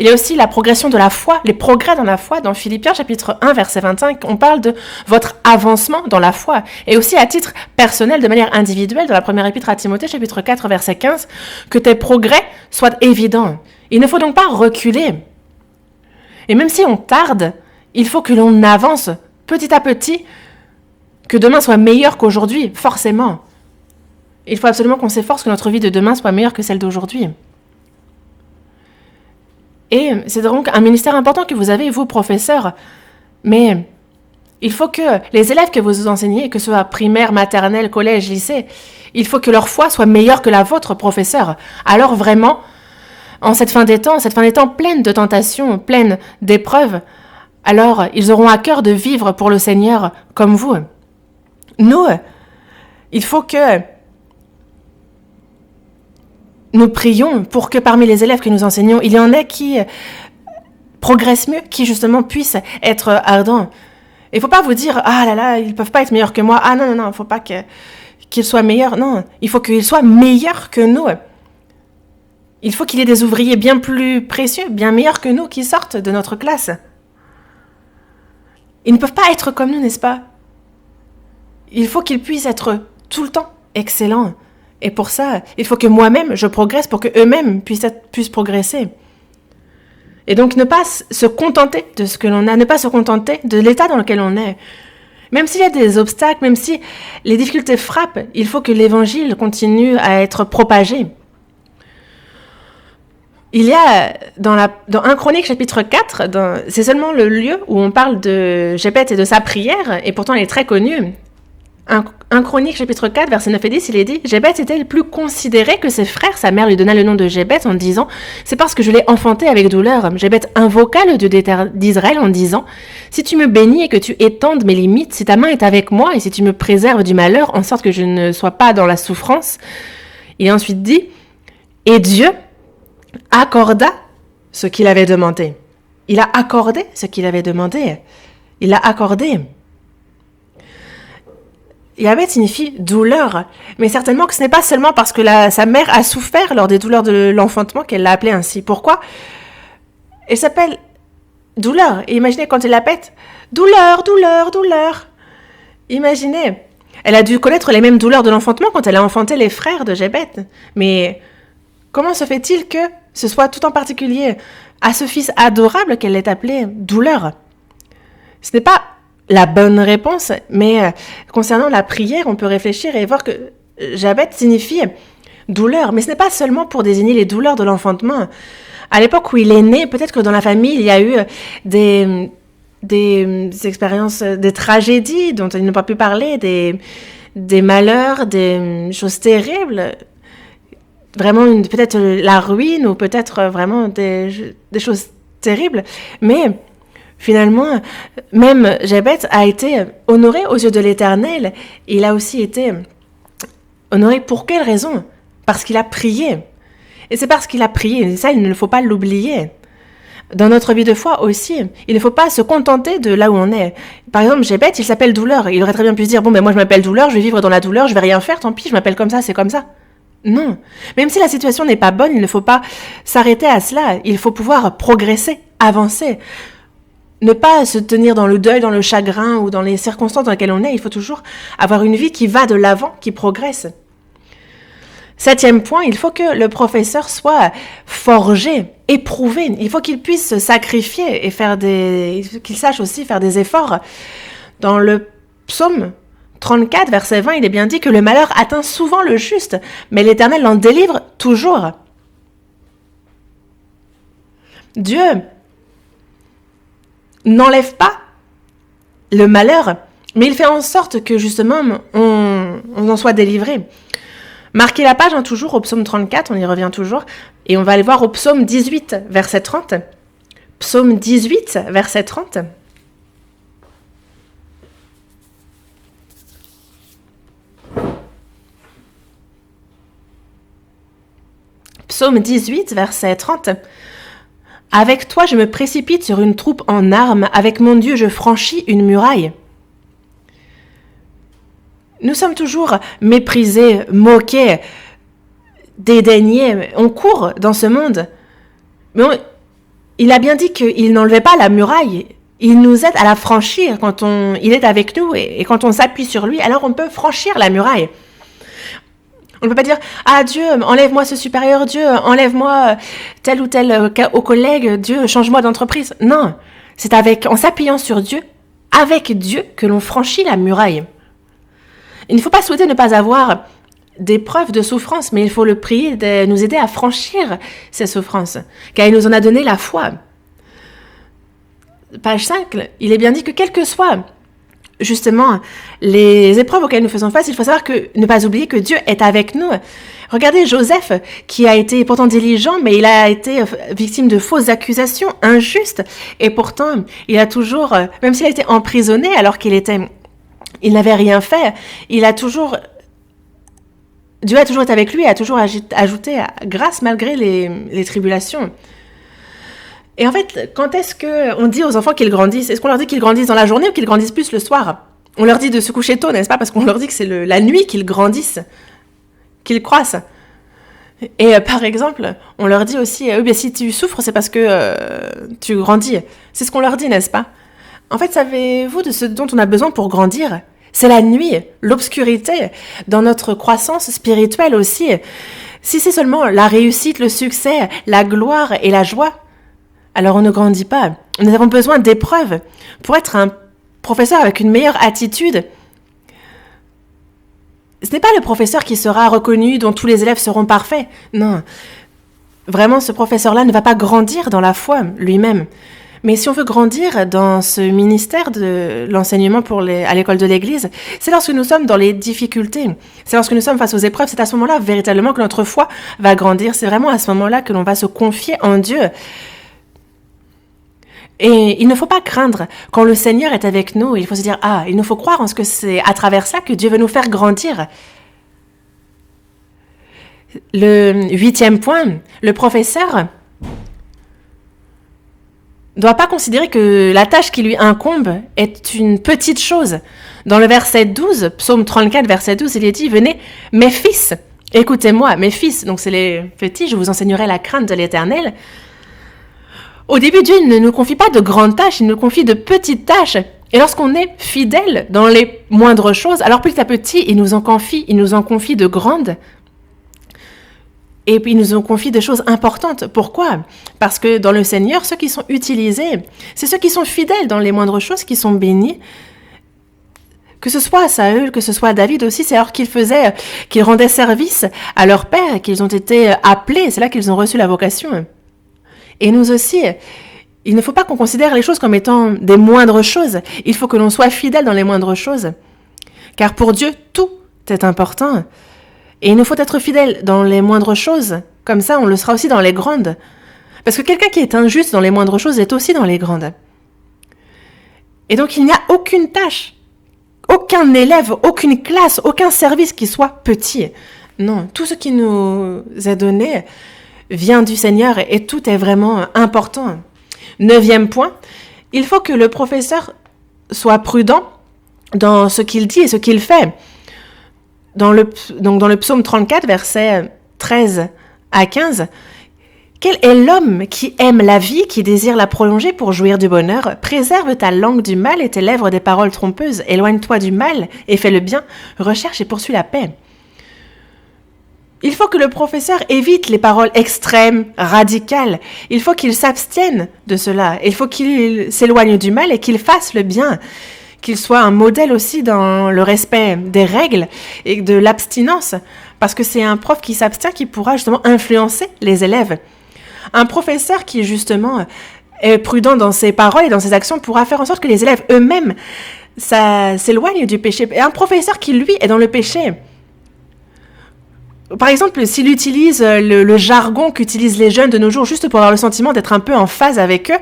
A: Il y a aussi la progression de la foi, les progrès dans la foi. Dans Philippiens chapitre 1, verset 25, on parle de votre avancement dans la foi. Et aussi à titre personnel, de manière individuelle, dans la première épître à Timothée, chapitre 4, verset 15, que tes progrès soient évidents. Il ne faut donc pas reculer. Et même si on tarde, il faut que l'on avance petit à petit, que demain soit meilleur qu'aujourd'hui, forcément. Il faut absolument qu'on s'efforce que notre vie de demain soit meilleure que celle d'aujourd'hui. Et c'est donc un ministère important que vous avez, vous, professeurs. Mais il faut que les élèves que vous enseignez, que ce soit primaire, maternelle, collège, lycée, il faut que leur foi soit meilleure que la vôtre, professeur. Alors vraiment, en cette fin des temps pleine de tentations, pleine d'épreuves, alors ils auront à cœur de vivre pour le Seigneur comme vous. Nous, il faut que nous prions pour que parmi les élèves que nous enseignons, il y en ait qui progressent mieux, qui justement puissent être ardents. Il ne faut pas vous dire « Ah là là, ils ne peuvent pas être meilleurs que moi. Ah non, il ne faut pas qu'ils soient meilleurs. » Non, il faut qu'ils soient meilleurs que nous. Il faut qu'il y ait des ouvriers bien plus précieux, bien meilleurs que nous qui sortent de notre classe. Ils ne peuvent pas être comme nous, n'est-ce pas? Il faut qu'ils puissent être tout le temps excellents. Et pour ça, il faut que moi-même, je progresse pour qu'eux-mêmes puissent progresser. Et donc, ne pas se contenter de ce que l'on a, ne pas se contenter de l'état dans lequel on est. Même s'il y a des obstacles, même si les difficultés frappent, il faut que l'évangile continue à être propagé. Il y a, dans 1 Chronique chapitre 4, c'est seulement le lieu où on parle de Jébeth et de sa prière, et pourtant elle est très connue. 1 Chronique chapitre 4, verset 9 et 10, il est dit « Jébeth était plus considéré que ses frères. Sa mère lui donna le nom de Jébeth en disant « C'est parce que je l'ai enfanté avec douleur. » Jébeth invoqua le Dieu d'Israël en disant « Si tu me bénis et que tu étendes mes limites, si ta main est avec moi et si tu me préserves du malheur, en sorte que je ne sois pas dans la souffrance. » Il a ensuite dit « Et Dieu accorda ce qu'il avait demandé. » Il a accordé ce qu'il avait demandé. Il l'a accordé. Yabet signifie douleur, mais certainement que ce n'est pas seulement parce que sa mère a souffert lors des douleurs de l'enfantement qu'elle l'a appelée ainsi. Pourquoi? Elle s'appelle douleur. Et imaginez quand elle la pète, douleur, douleur, douleur. Imaginez, elle a dû connaître les mêmes douleurs de l'enfantement quand elle a enfanté les frères de Jébet. Mais comment se fait-il que ce soit tout en particulier à ce fils adorable qu'elle est appelée douleur? Ce n'est pas la bonne réponse, mais concernant la prière, on peut réfléchir et voir que Jabet signifie douleur, mais ce n'est pas seulement pour désigner les douleurs de l'enfantement. À l'époque où il est né, peut-être que dans la famille, il y a eu des expériences, des tragédies dont ils n'ont pas pu parler, des malheurs, des choses terribles, vraiment peut-être la ruine ou peut-être vraiment des choses terribles, mais finalement, même Jabet a été honoré aux yeux de l'Éternel. Il a aussi été honoré pour quelle raison? Parce qu'il a prié. Et c'est parce qu'il a prié, et ça, il ne faut pas l'oublier. Dans notre vie de foi aussi, il ne faut pas se contenter de là où on est. Par exemple, Jabet, il s'appelle douleur. Il aurait très bien pu se dire, bon, ben moi je m'appelle douleur, je vais vivre dans la douleur, je vais rien faire, tant pis, je m'appelle comme ça, c'est comme ça. Non. Même si la situation n'est pas bonne, il ne faut pas s'arrêter à cela. Il faut pouvoir progresser, avancer. Ne pas se tenir dans le deuil, dans le chagrin ou dans les circonstances dans lesquelles on est. Il faut toujours avoir une vie qui va de l'avant, qui progresse. 7e point, il faut que le professeur soit forgé, éprouvé. Il faut qu'il puisse se sacrifier et qu'il sache aussi faire des efforts. Dans le psaume 34, verset 20, il est bien dit que le malheur atteint souvent le juste, mais l'Éternel l'en délivre toujours. Dieu n'enlève pas le malheur, mais il fait en sorte que justement on en soit délivré. Marquez la page toujours au psaume 34, on y revient toujours, et on va aller voir au psaume 18, verset 30. Psaume 18, verset 30. Psaume 18, verset 30. Avec toi, je me précipite sur une troupe en armes. Avec mon Dieu, je franchis une muraille. Nous sommes toujours méprisés, moqués, dédaignés. On court dans ce monde. Mais il a bien dit qu'il n'enlevait pas la muraille. Il nous aide à la franchir quand il est avec nous et quand on s'appuie sur lui. Alors on peut franchir la muraille. On ne peut pas dire « Ah Dieu, enlève-moi ce supérieur, Dieu, enlève-moi tel ou tel collègue, Dieu, change-moi d'entreprise. » Non, c'est en s'appuyant sur Dieu, avec Dieu, que l'on franchit la muraille. Il ne faut pas souhaiter ne pas avoir des preuves de souffrance, mais il faut le prier de nous aider à franchir ces souffrances, car il nous en a donné la foi. Page 5, il est bien dit que quel que soit justement les épreuves auxquelles nous faisons face, il faut savoir ne pas oublier que Dieu est avec nous. Regardez Joseph, qui a été pourtant diligent, mais il a été victime de fausses accusations injustes, et pourtant il a toujours, même s'il a été emprisonné alors il n'avait rien fait, Dieu a toujours été avec lui et a toujours ajouté grâce malgré les tribulations. Et en fait, quand est-ce qu'on dit aux enfants qu'ils grandissent? Est-ce qu'on leur dit qu'ils grandissent dans la journée ou qu'ils grandissent plus le soir? On leur dit de se coucher tôt, n'est-ce pas? Parce qu'on leur dit que c'est la nuit qu'ils grandissent, qu'ils croissent. Et par exemple, on leur dit aussi, si tu souffres, c'est parce que tu grandis. C'est ce qu'on leur dit, n'est-ce pas? En fait, savez-vous de ce dont on a besoin pour grandir? C'est la nuit, l'obscurité, dans notre croissance spirituelle aussi. Si c'est seulement la réussite, le succès, la gloire et la joie, alors on ne grandit pas. Nous avons besoin d'épreuves pour être un professeur avec une meilleure attitude. Ce n'est pas le professeur qui sera reconnu, dont tous les élèves seront parfaits. Non, vraiment, ce professeur-là ne va pas grandir dans la foi lui-même. Mais si on veut grandir dans ce ministère de l'enseignement à l'école de l'Église, c'est lorsque nous sommes dans les difficultés, c'est lorsque nous sommes face aux épreuves, c'est à ce moment-là véritablement que notre foi va grandir. C'est vraiment à ce moment-là que l'on va se confier en Dieu. Et il ne faut pas craindre quand le Seigneur est avec nous. Il faut se dire, il nous faut croire en ce que c'est à travers ça que Dieu veut nous faire grandir. Le 8e point, le professeur ne doit pas considérer que la tâche qui lui incombe est une petite chose. Dans le verset 12, psaume 34, verset 12, il est dit « Venez, mes fils, écoutez-moi, mes fils », donc c'est les petits, je vous enseignerai la crainte de l'Éternel. Au début, Dieu ne nous confie pas de grandes tâches, il nous confie de petites tâches. Et lorsqu'on est fidèle dans les moindres choses, alors petit à petit, il nous en confie de grandes. Et puis, il nous en confie de choses importantes. Pourquoi ? Parce que dans le Seigneur, ceux qui sont utilisés, c'est ceux qui sont fidèles dans les moindres choses, qui sont bénis. Que ce soit Saül, que ce soit David aussi, c'est alors qu'ils rendaient service à leur père et qu'ils ont été appelés. C'est là qu'ils ont reçu la vocation. Et nous aussi, il ne faut pas qu'on considère les choses comme étant des moindres choses. Il faut que l'on soit fidèle dans les moindres choses. Car pour Dieu, tout est important. Et il nous faut être fidèle dans les moindres choses. Comme ça, on le sera aussi dans les grandes. Parce que quelqu'un qui est injuste dans les moindres choses est aussi dans les grandes. Et donc, il n'y a aucune tâche, aucun élève, aucune classe, aucun service qui soit petit. Non, tout ce qui nous est donné vient du Seigneur et tout est vraiment important. 9e point, il faut que le professeur soit prudent dans ce qu'il dit et ce qu'il fait. Dans le psaume 34, versets 13 à 15, « Quel est l'homme qui aime la vie, qui désire la prolonger pour jouir du bonheur ? Préserve ta langue du mal et tes lèvres des paroles trompeuses. Éloigne-toi du mal et fais le bien. Recherche et poursuis la paix. » Il faut que le professeur évite les paroles extrêmes, radicales. Il faut qu'il s'abstienne de cela. Il faut qu'il s'éloigne du mal et qu'il fasse le bien. Qu'il soit un modèle aussi dans le respect des règles et de l'abstinence. Parce que c'est un prof qui s'abstient qui pourra justement influencer les élèves. Un professeur qui justement est prudent dans ses paroles et dans ses actions pourra faire en sorte que les élèves eux-mêmes s'éloignent du péché. Et un professeur qui, lui, est dans le péché, par exemple, s'il utilise le jargon qu'utilisent les jeunes de nos jours juste pour avoir le sentiment d'être un peu en phase avec eux,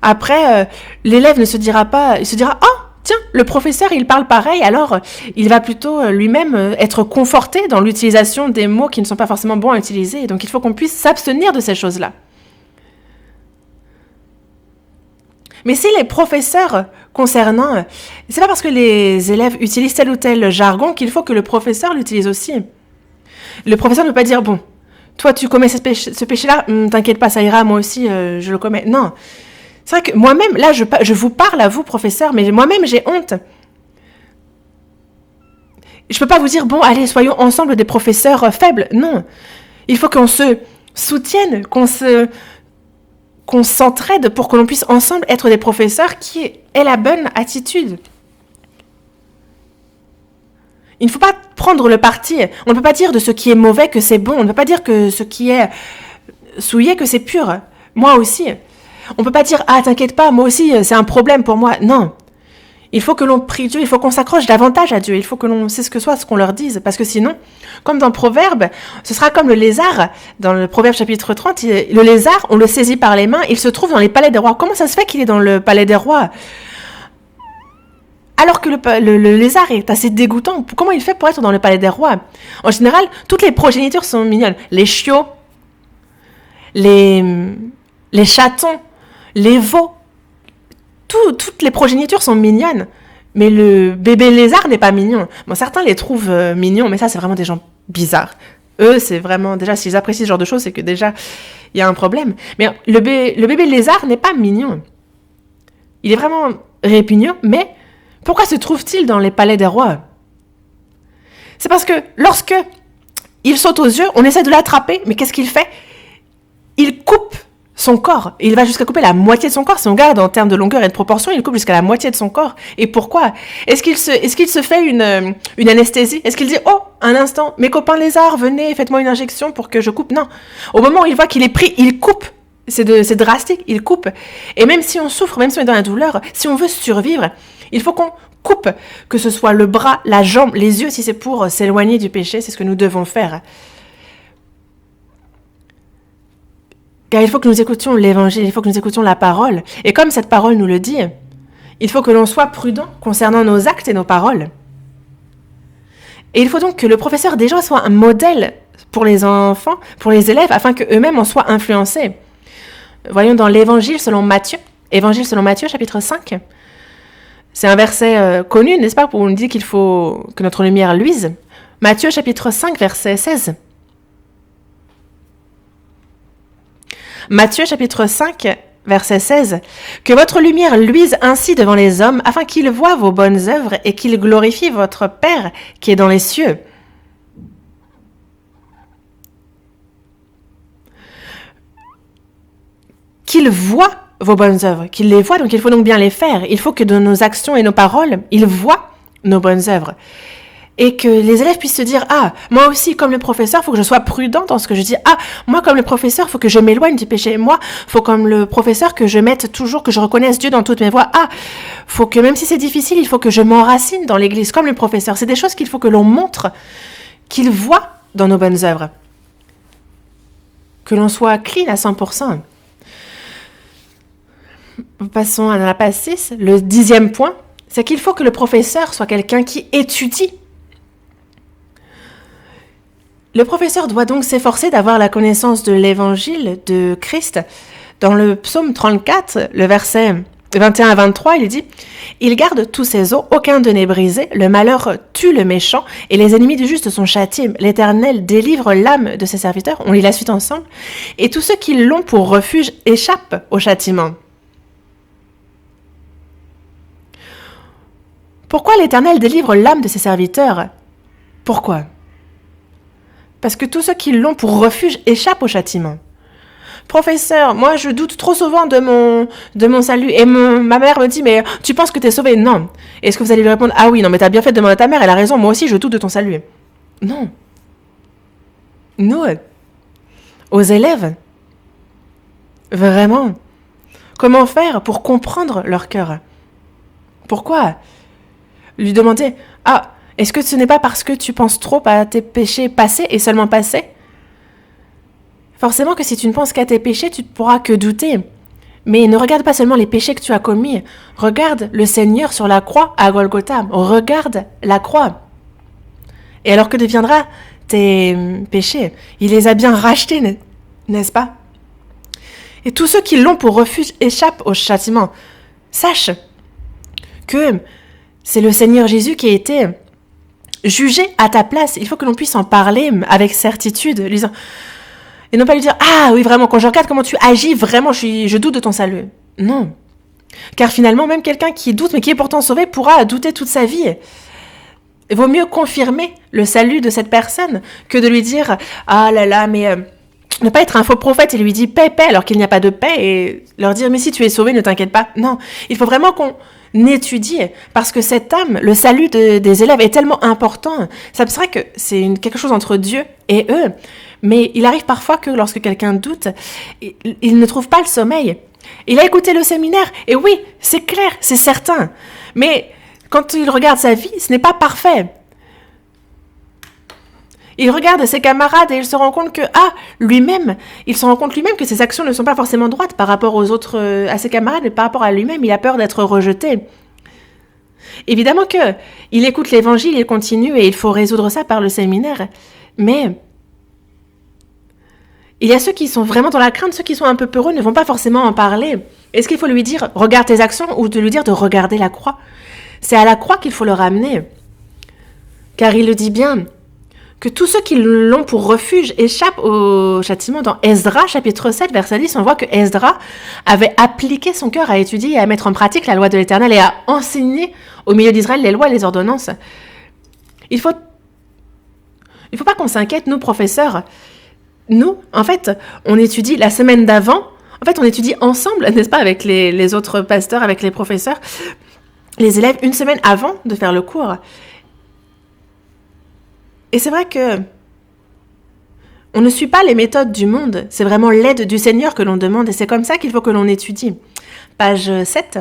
A: après, l'élève ne se dira pas, il se dira « Ah, tiens, le professeur, il parle pareil », alors il va plutôt lui-même être conforté dans l'utilisation des mots qui ne sont pas forcément bons à utiliser. Donc, il faut qu'on puisse s'abstenir de ces choses-là. Mais si les professeurs concernant, c'est pas parce que les élèves utilisent tel ou tel jargon qu'il faut que le professeur l'utilise aussi. Le professeur ne peut pas dire « Bon, toi, tu commets ce péché-là, t'inquiète pas, ça ira, moi aussi, je le commets. » Non. C'est vrai que moi-même, là, je vous parle à vous, professeur, mais moi-même, j'ai honte. Je peux pas vous dire « Bon, allez, soyons ensemble des professeurs faibles. » Non. Il faut qu'on se soutienne, qu'on s'entraide pour que l'on puisse ensemble être des professeurs qui aient la bonne attitude. Il ne faut pas prendre le parti. On ne peut pas dire de ce qui est mauvais que c'est bon. On ne peut pas dire que ce qui est souillé que c'est pur. Moi aussi. On ne peut pas dire « Ah, t'inquiète pas, moi aussi, c'est un problème pour moi. » Non. Il faut que l'on prie Dieu, il faut qu'on s'accroche davantage à Dieu. Il faut que l'on sait ce qu'on leur dise. Parce que sinon, comme dans Proverbe, ce sera comme le lézard. Dans le Proverbe chapitre 30, le lézard, on le saisit par les mains, il se trouve dans les palais des rois. Comment ça se fait qu'il est dans le palais des rois ? Alors que le lézard est assez dégoûtant, comment il fait pour être dans le palais des rois ? En général, toutes les progénitures sont mignonnes. Les chiots, les chatons, les veaux, toutes les progénitures sont mignonnes. Mais le bébé lézard n'est pas mignon. Bon, certains les trouvent mignons, mais ça, c'est vraiment des gens bizarres. Eux, c'est vraiment, déjà, s'ils apprécient ce genre de choses, c'est que déjà, il y a un problème. Mais le bébé lézard n'est pas mignon. Il est vraiment répugnant, mais pourquoi se trouve-t-il dans les palais des rois ? C'est parce que lorsque il saute aux yeux, on essaie de l'attraper, mais qu'est-ce qu'il fait ? Il coupe son corps. Il va jusqu'à couper la moitié de son corps. Si on regarde en termes de longueur et de proportion, il coupe jusqu'à la moitié de son corps. Et pourquoi ? Est-ce qu'il se fait une anesthésie ? Est-ce qu'il dit « Oh, un instant, mes copains lézards, venez, faites-moi une injection pour que je coupe ?» Non. Au moment où il voit qu'il est pris, il coupe. C'est drastique, il coupe. Et même si on souffre, même si on est dans la douleur, si on veut survivre, il faut qu'on coupe, que ce soit le bras, la jambe, les yeux, si c'est pour s'éloigner du péché, c'est ce que nous devons faire. Car il faut que nous écoutions l'évangile, il faut que nous écoutions la parole. Et comme cette parole nous le dit, il faut que l'on soit prudent concernant nos actes et nos paroles. Et il faut donc que le professeur déjà soit un modèle pour les enfants, pour les élèves, afin qu'eux-mêmes en soient influencés. Voyons dans l'Évangile selon Matthieu. Évangile selon Matthieu, chapitre 5. C'est un verset connu, n'est-ce pas, où on dit qu'il faut que notre lumière luise. Matthieu, chapitre 5, verset 16. Matthieu, chapitre 5, verset 16. « Que votre lumière luise ainsi devant les hommes, afin qu'ils voient vos bonnes œuvres et qu'ils glorifient votre Père qui est dans les cieux. » Qu'ils voient vos bonnes œuvres, qu'ils les voient, donc il faut donc bien les faire. Il faut que dans nos actions et nos paroles, ils voient nos bonnes œuvres. Et que les élèves puissent se dire « Ah, moi aussi, comme le professeur, il faut que je sois prudent dans ce que je dis. Ah, moi, comme le professeur, il faut que je m'éloigne du péché. Moi, il faut comme le professeur que je mette toujours, que je reconnaisse Dieu dans toutes mes voies. Ah, il faut que même si c'est difficile, il faut que je m'enracine dans l'église, comme le professeur. » C'est des choses qu'il faut que l'on montre, qu'ils voient dans nos bonnes œuvres. Que l'on soit clean à 100%. Passons à la page 6. Le 10e point, c'est qu'il faut que le professeur soit quelqu'un qui étudie. Le professeur doit donc s'efforcer d'avoir la connaissance de l'évangile de Christ. Dans le psaume 34, le verset 21 à 23, il dit « Il garde tous ses os, aucun d'eux n'est brisé, le malheur tue le méchant, et les ennemis du juste sont châtiés. L'Éternel délivre l'âme de ses serviteurs. » On lit la suite ensemble. « Et tous ceux qui l'ont pour refuge échappent au châtiment. » Pourquoi l'Éternel délivre l'âme de ses serviteurs? Pourquoi? Parce que tous ceux qui l'ont pour refuge échappent au châtiment. Professeur, moi je doute trop souvent de mon salut. Et ma mère me dit, mais tu penses que tu es sauvé? Non. Est-ce que vous allez lui répondre, ah oui, non, mais t'as bien fait de demander à ta mère, elle a raison, moi aussi je doute de ton salut. Non. Nous, aux élèves, vraiment, comment faire pour comprendre leur cœur? Pourquoi lui demander, ah, est-ce que ce n'est pas parce que tu penses trop à tes péchés passés et seulement passés? Forcément que si tu ne penses qu'à tes péchés, tu ne pourras que douter. Mais ne regarde pas seulement les péchés que tu as commis. Regarde le Seigneur sur la croix à Golgotha. Regarde la croix. Et alors que deviendra tes péchés? Il les a bien rachetés, n'est-ce pas? Et tous ceux qui l'ont pour refuge échappent au châtiment. Sache que c'est le Seigneur Jésus qui a été jugé à ta place. Il faut que l'on puisse en parler avec certitude, lui disant, et non pas lui dire, ah oui, vraiment, quand je regarde comment tu agis, vraiment, je doute de ton salut. Non. Car finalement, même quelqu'un qui doute, mais qui est pourtant sauvé, pourra douter toute sa vie. Il vaut mieux confirmer le salut de cette personne que de lui dire, ah là là, mais ne pas être un faux prophète et lui dire paix, paix, alors qu'il n'y a pas de paix, et leur dire, mais si tu es sauvé, ne t'inquiète pas. Non, il faut vraiment qu'on étudie, parce que cette âme, le salut des élèves est tellement important. Ça serait que c'est quelque chose entre Dieu et eux, mais il arrive parfois que lorsque quelqu'un doute, il ne trouve pas le sommeil. Il a écouté le séminaire, et oui, c'est clair, c'est certain, mais quand il regarde sa vie, ce n'est pas parfait. Il regarde ses camarades et il se rend compte que, il se rend compte lui-même que ses actions ne sont pas forcément droites par rapport aux autres, à ses camarades, mais par rapport à lui-même, il a peur d'être rejeté. Évidemment que il écoute l'évangile, il continue et il faut résoudre ça par le séminaire. Mais il y a ceux qui sont vraiment dans la crainte, ceux qui sont un peu peureux ne vont pas forcément en parler. Est-ce qu'il faut lui dire « regarde tes actions » ou de lui dire de regarder la croix? C'est à la croix qu'il faut le ramener. Car il le dit bien, que tous ceux qui l'ont pour refuge échappent au châtiment. Dans Esdra, chapitre 7, verset 10, on voit que Esdra avait appliqué son cœur à étudier et à mettre en pratique la loi de l'Éternel et à enseigner au milieu d'Israël les lois et les ordonnances. Il faut pas qu'on s'inquiète, nous, professeurs. Nous, en fait, on étudie la semaine d'avant. En fait, on étudie ensemble, n'est-ce pas, avec les autres pasteurs, avec les professeurs, les élèves, une semaine avant de faire le cours. Et c'est vrai que on ne suit pas les méthodes du monde, c'est vraiment l'aide du Seigneur que l'on demande et c'est comme ça qu'il faut que l'on étudie. Page 7,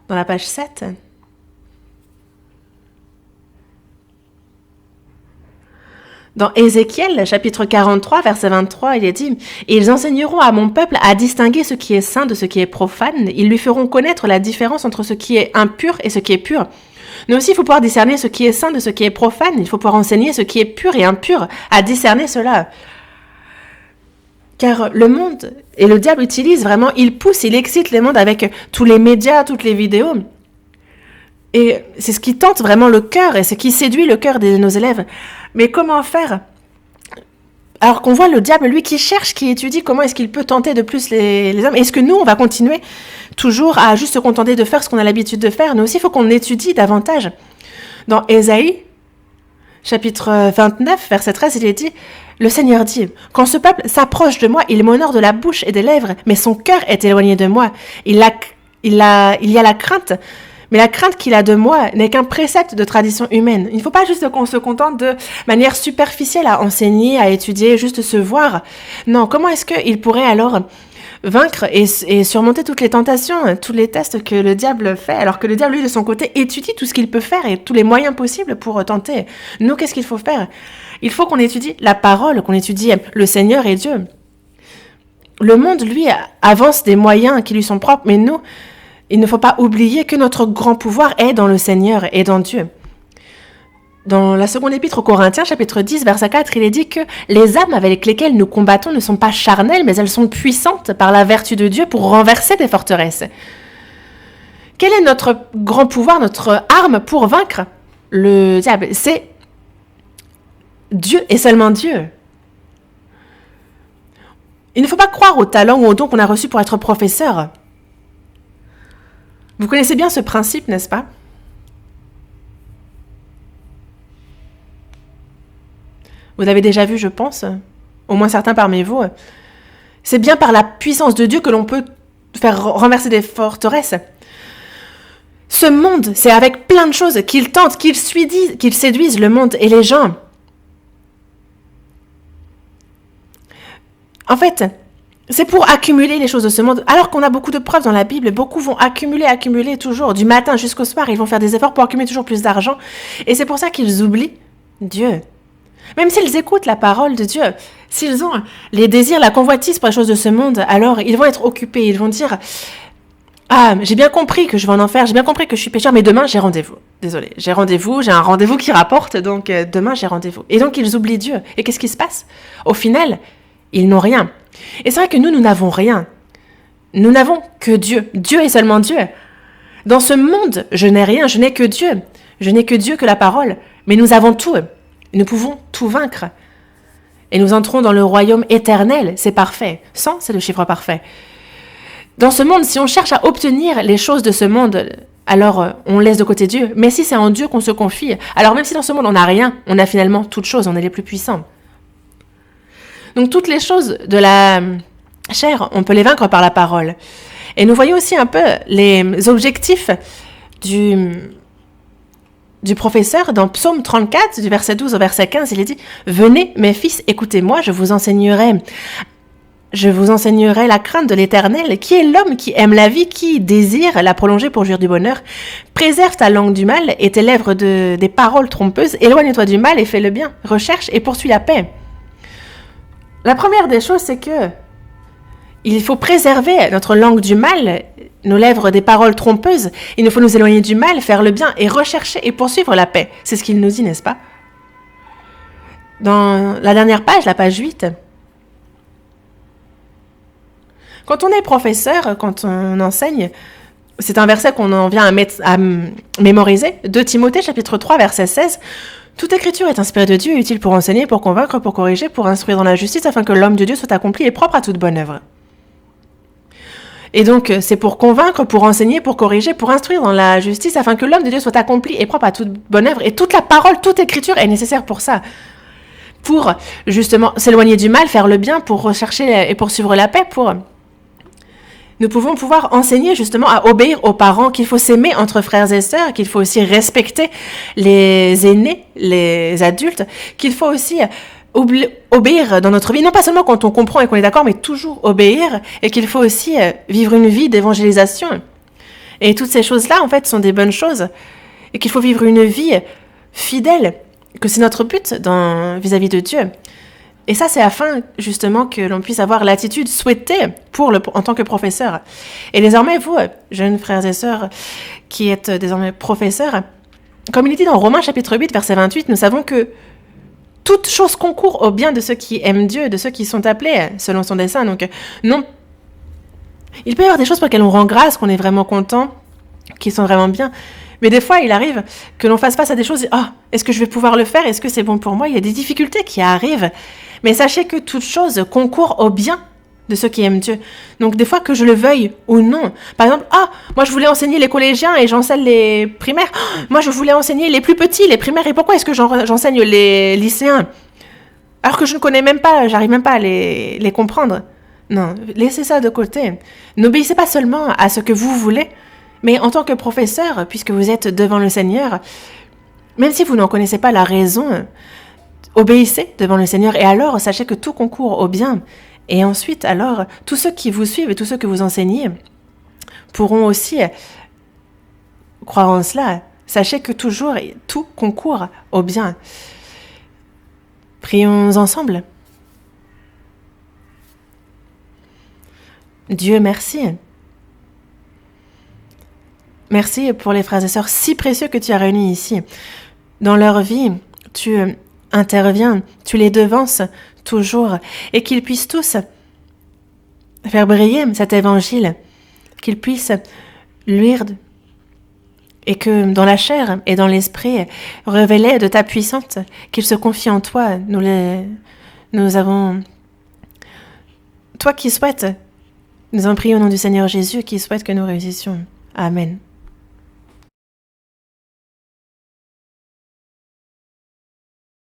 A: dans la page 7, dans Ézéchiel, chapitre 43, verset 23, il est dit « Ils enseigneront à mon peuple à distinguer ce qui est saint de ce qui est profane. Ils lui feront connaître la différence entre ce qui est impur et ce qui est pur. » Nous aussi, il faut pouvoir discerner ce qui est saint de ce qui est profane. Il faut pouvoir enseigner ce qui est pur et impur, à discerner cela. Car le monde, et le diable utilise vraiment, il pousse, il excite les mondes avec tous les médias, toutes les vidéos. Et c'est ce qui tente vraiment le cœur et ce qui séduit le cœur de nos élèves. Mais comment faire? Alors qu'on voit le diable, lui, qui cherche, qui étudie comment est-ce qu'il peut tenter de plus les hommes. Est-ce que nous, on va continuer toujours à juste se contenter de faire ce qu'on a l'habitude de faire? Nous aussi, il faut qu'on étudie davantage. Dans Ésaïe, chapitre 29, verset 13, il est dit, « Le Seigneur dit, quand ce peuple s'approche de moi, il m'honore de la bouche et des lèvres, mais son cœur est éloigné de moi. Il y a la crainte, mais la crainte qu'il a de moi n'est qu'un précepte de tradition humaine. » Il ne faut pas juste qu'on se contente de manière superficielle à enseigner, à étudier, juste se voir. Non, comment est-ce qu'il pourrait alors vaincre et surmonter toutes les tentations, tous les tests que le diable fait, alors que le diable, lui, de son côté, étudie tout ce qu'il peut faire et tous les moyens possibles pour tenter. Nous, qu'est-ce qu'il faut faire? Il faut qu'on étudie la parole, qu'on étudie le Seigneur et Dieu. Le monde, lui, avance des moyens qui lui sont propres, mais nous, il ne faut pas oublier que notre grand pouvoir est dans le Seigneur et dans Dieu. Dans la seconde épître aux Corinthiens, chapitre 10, verset 4, il est dit que les âmes avec lesquelles nous combattons ne sont pas charnelles, mais elles sont puissantes par la vertu de Dieu pour renverser des forteresses. Quel est notre grand pouvoir, notre arme pour vaincre le diable? C'est Dieu et seulement Dieu. Il ne faut pas croire au talent ou au don qu'on a reçu pour être professeur. Vous connaissez bien ce principe, n'est-ce pas? Vous l'avez déjà vu, je pense, au moins certains parmi vous. C'est bien par la puissance de Dieu que l'on peut faire renverser des forteresses. Ce monde, c'est avec plein de choses qu'il tente, qu'il séduise le monde et les gens. En fait, c'est pour accumuler les choses de ce monde. Alors qu'on a beaucoup de preuves dans la Bible, beaucoup vont accumuler toujours. Du matin jusqu'au soir, ils vont faire des efforts pour accumuler toujours plus d'argent. Et c'est pour ça qu'ils oublient Dieu. Même s'ils écoutent la parole de Dieu, s'ils ont les désirs, la convoitise pour les choses de ce monde, alors ils vont être occupés. Ils vont dire « Ah, j'ai bien compris que je vais en enfer, j'ai bien compris que je suis pécheur, mais demain j'ai rendez-vous. Désolé, j'ai un rendez-vous qui rapporte, donc demain j'ai rendez-vous. » Et donc ils oublient Dieu. Et qu'est-ce qui se passe? Au final, ils n'ont rien. Et c'est vrai que nous n'avons rien. Nous n'avons que Dieu. Dieu est seulement Dieu. Dans ce monde, je n'ai rien, je n'ai que Dieu. Je n'ai que Dieu, que la parole. Mais nous avons tout. Nous pouvons tout vaincre. Et nous entrons dans le royaume éternel. C'est parfait. 100, c'est le chiffre parfait. Dans ce monde, si on cherche à obtenir les choses de ce monde, alors on laisse de côté Dieu. Mais si c'est en Dieu qu'on se confie, alors même si dans ce monde on n'a rien, on a finalement toutes choses, on est les plus puissants. Donc toutes les choses de la chair, on peut les vaincre par la parole. Et nous voyons aussi un peu les objectifs du professeur dans Psaume 34, du verset 12 au verset 15. Il est dit « Venez, mes fils, écoutez-moi, je vous enseignerai la crainte de l'Éternel. Qui est l'homme qui aime la vie, qui désire la prolonger pour jouir du bonheur? Préserve ta langue du mal et tes lèvres des paroles trompeuses. Éloigne-toi du mal et fais le bien. Recherche et poursuis la paix. » La première des choses, c'est que il faut préserver notre langue du mal, nos lèvres des paroles trompeuses. Il nous faut nous éloigner du mal, faire le bien et rechercher et poursuivre la paix. C'est ce qu'il nous dit, n'est-ce pas? Dans la dernière page, la page 8, quand on est professeur, quand on enseigne, c'est un verset qu'on en vient à mémoriser, 2 Timothée, chapitre 3, verset 16. Toute écriture est inspirée de Dieu et utile pour enseigner, pour convaincre, pour corriger, pour instruire dans la justice, afin que l'homme de Dieu soit accompli et propre à toute bonne œuvre. Et donc, c'est pour convaincre, pour enseigner, pour corriger, pour instruire dans la justice, afin que l'homme de Dieu soit accompli et propre à toute bonne œuvre. Et toute la parole, toute écriture est nécessaire pour ça. Pour, justement, s'éloigner du mal, faire le bien, pour rechercher et poursuivre la paix, Nous pouvons pouvoir enseigner justement à obéir aux parents, qu'il faut s'aimer entre frères et sœurs, qu'il faut aussi respecter les aînés, les adultes, qu'il faut aussi obéir dans notre vie, non pas seulement quand on comprend et qu'on est d'accord, mais toujours obéir, et qu'il faut aussi vivre une vie d'évangélisation. Et toutes ces choses-là, en fait, sont des bonnes choses, et qu'il faut vivre une vie fidèle, que c'est notre but vis-à-vis de Dieu. Et ça, c'est afin, justement, que l'on puisse avoir l'attitude souhaitée en tant que professeur. Et désormais, vous, jeunes frères et sœurs, qui êtes désormais professeurs, comme il est dit dans Romains chapitre 8, verset 28, nous savons que toute chose concourt au bien de ceux qui aiment Dieu, de ceux qui sont appelés selon son dessein. Donc, non, il peut y avoir des choses pour lesquelles on rend grâce, qu'on est vraiment content, qui sont vraiment bien. Mais des fois, il arrive que l'on fasse face à des choses, est-ce que je vais pouvoir le faire? Est-ce que c'est bon pour moi? Il y a des difficultés qui arrivent. Mais sachez que toute chose concourt au bien de ceux qui aiment Dieu. Donc, des fois, que je le veuille ou non. Par exemple, moi, je voulais enseigner les collégiens et j'enseigne les primaires. Moi, je voulais enseigner les plus petits, les primaires. Et pourquoi est-ce que j'enseigne les lycéens? Alors que je ne connais même pas, j'arrive même pas à les comprendre. Non, laissez ça de côté. N'obéissez pas seulement à ce que vous voulez, mais en tant que professeur, puisque vous êtes devant le Seigneur, même si vous n'en connaissez pas la raison, obéissez devant le Seigneur et alors sachez que tout concourt au bien. Et ensuite, alors, tous ceux qui vous suivent et tous ceux que vous enseignez pourront aussi croire en cela. Sachez que toujours, tout concourt au bien. Prions ensemble. Dieu, merci. Merci pour les frères et sœurs si précieux que tu as réunis ici. Dans leur vie, tu interviens, tu les devances toujours, et qu'ils puissent tous faire briller cet évangile, qu'ils puissent luire, et que dans la chair et dans l'esprit, révéler de ta puissance, qu'ils se confient en toi. Nous avons... Toi qui souhaites, nous en prions au nom du Seigneur Jésus, qui souhaite que nous réussissions. Amen.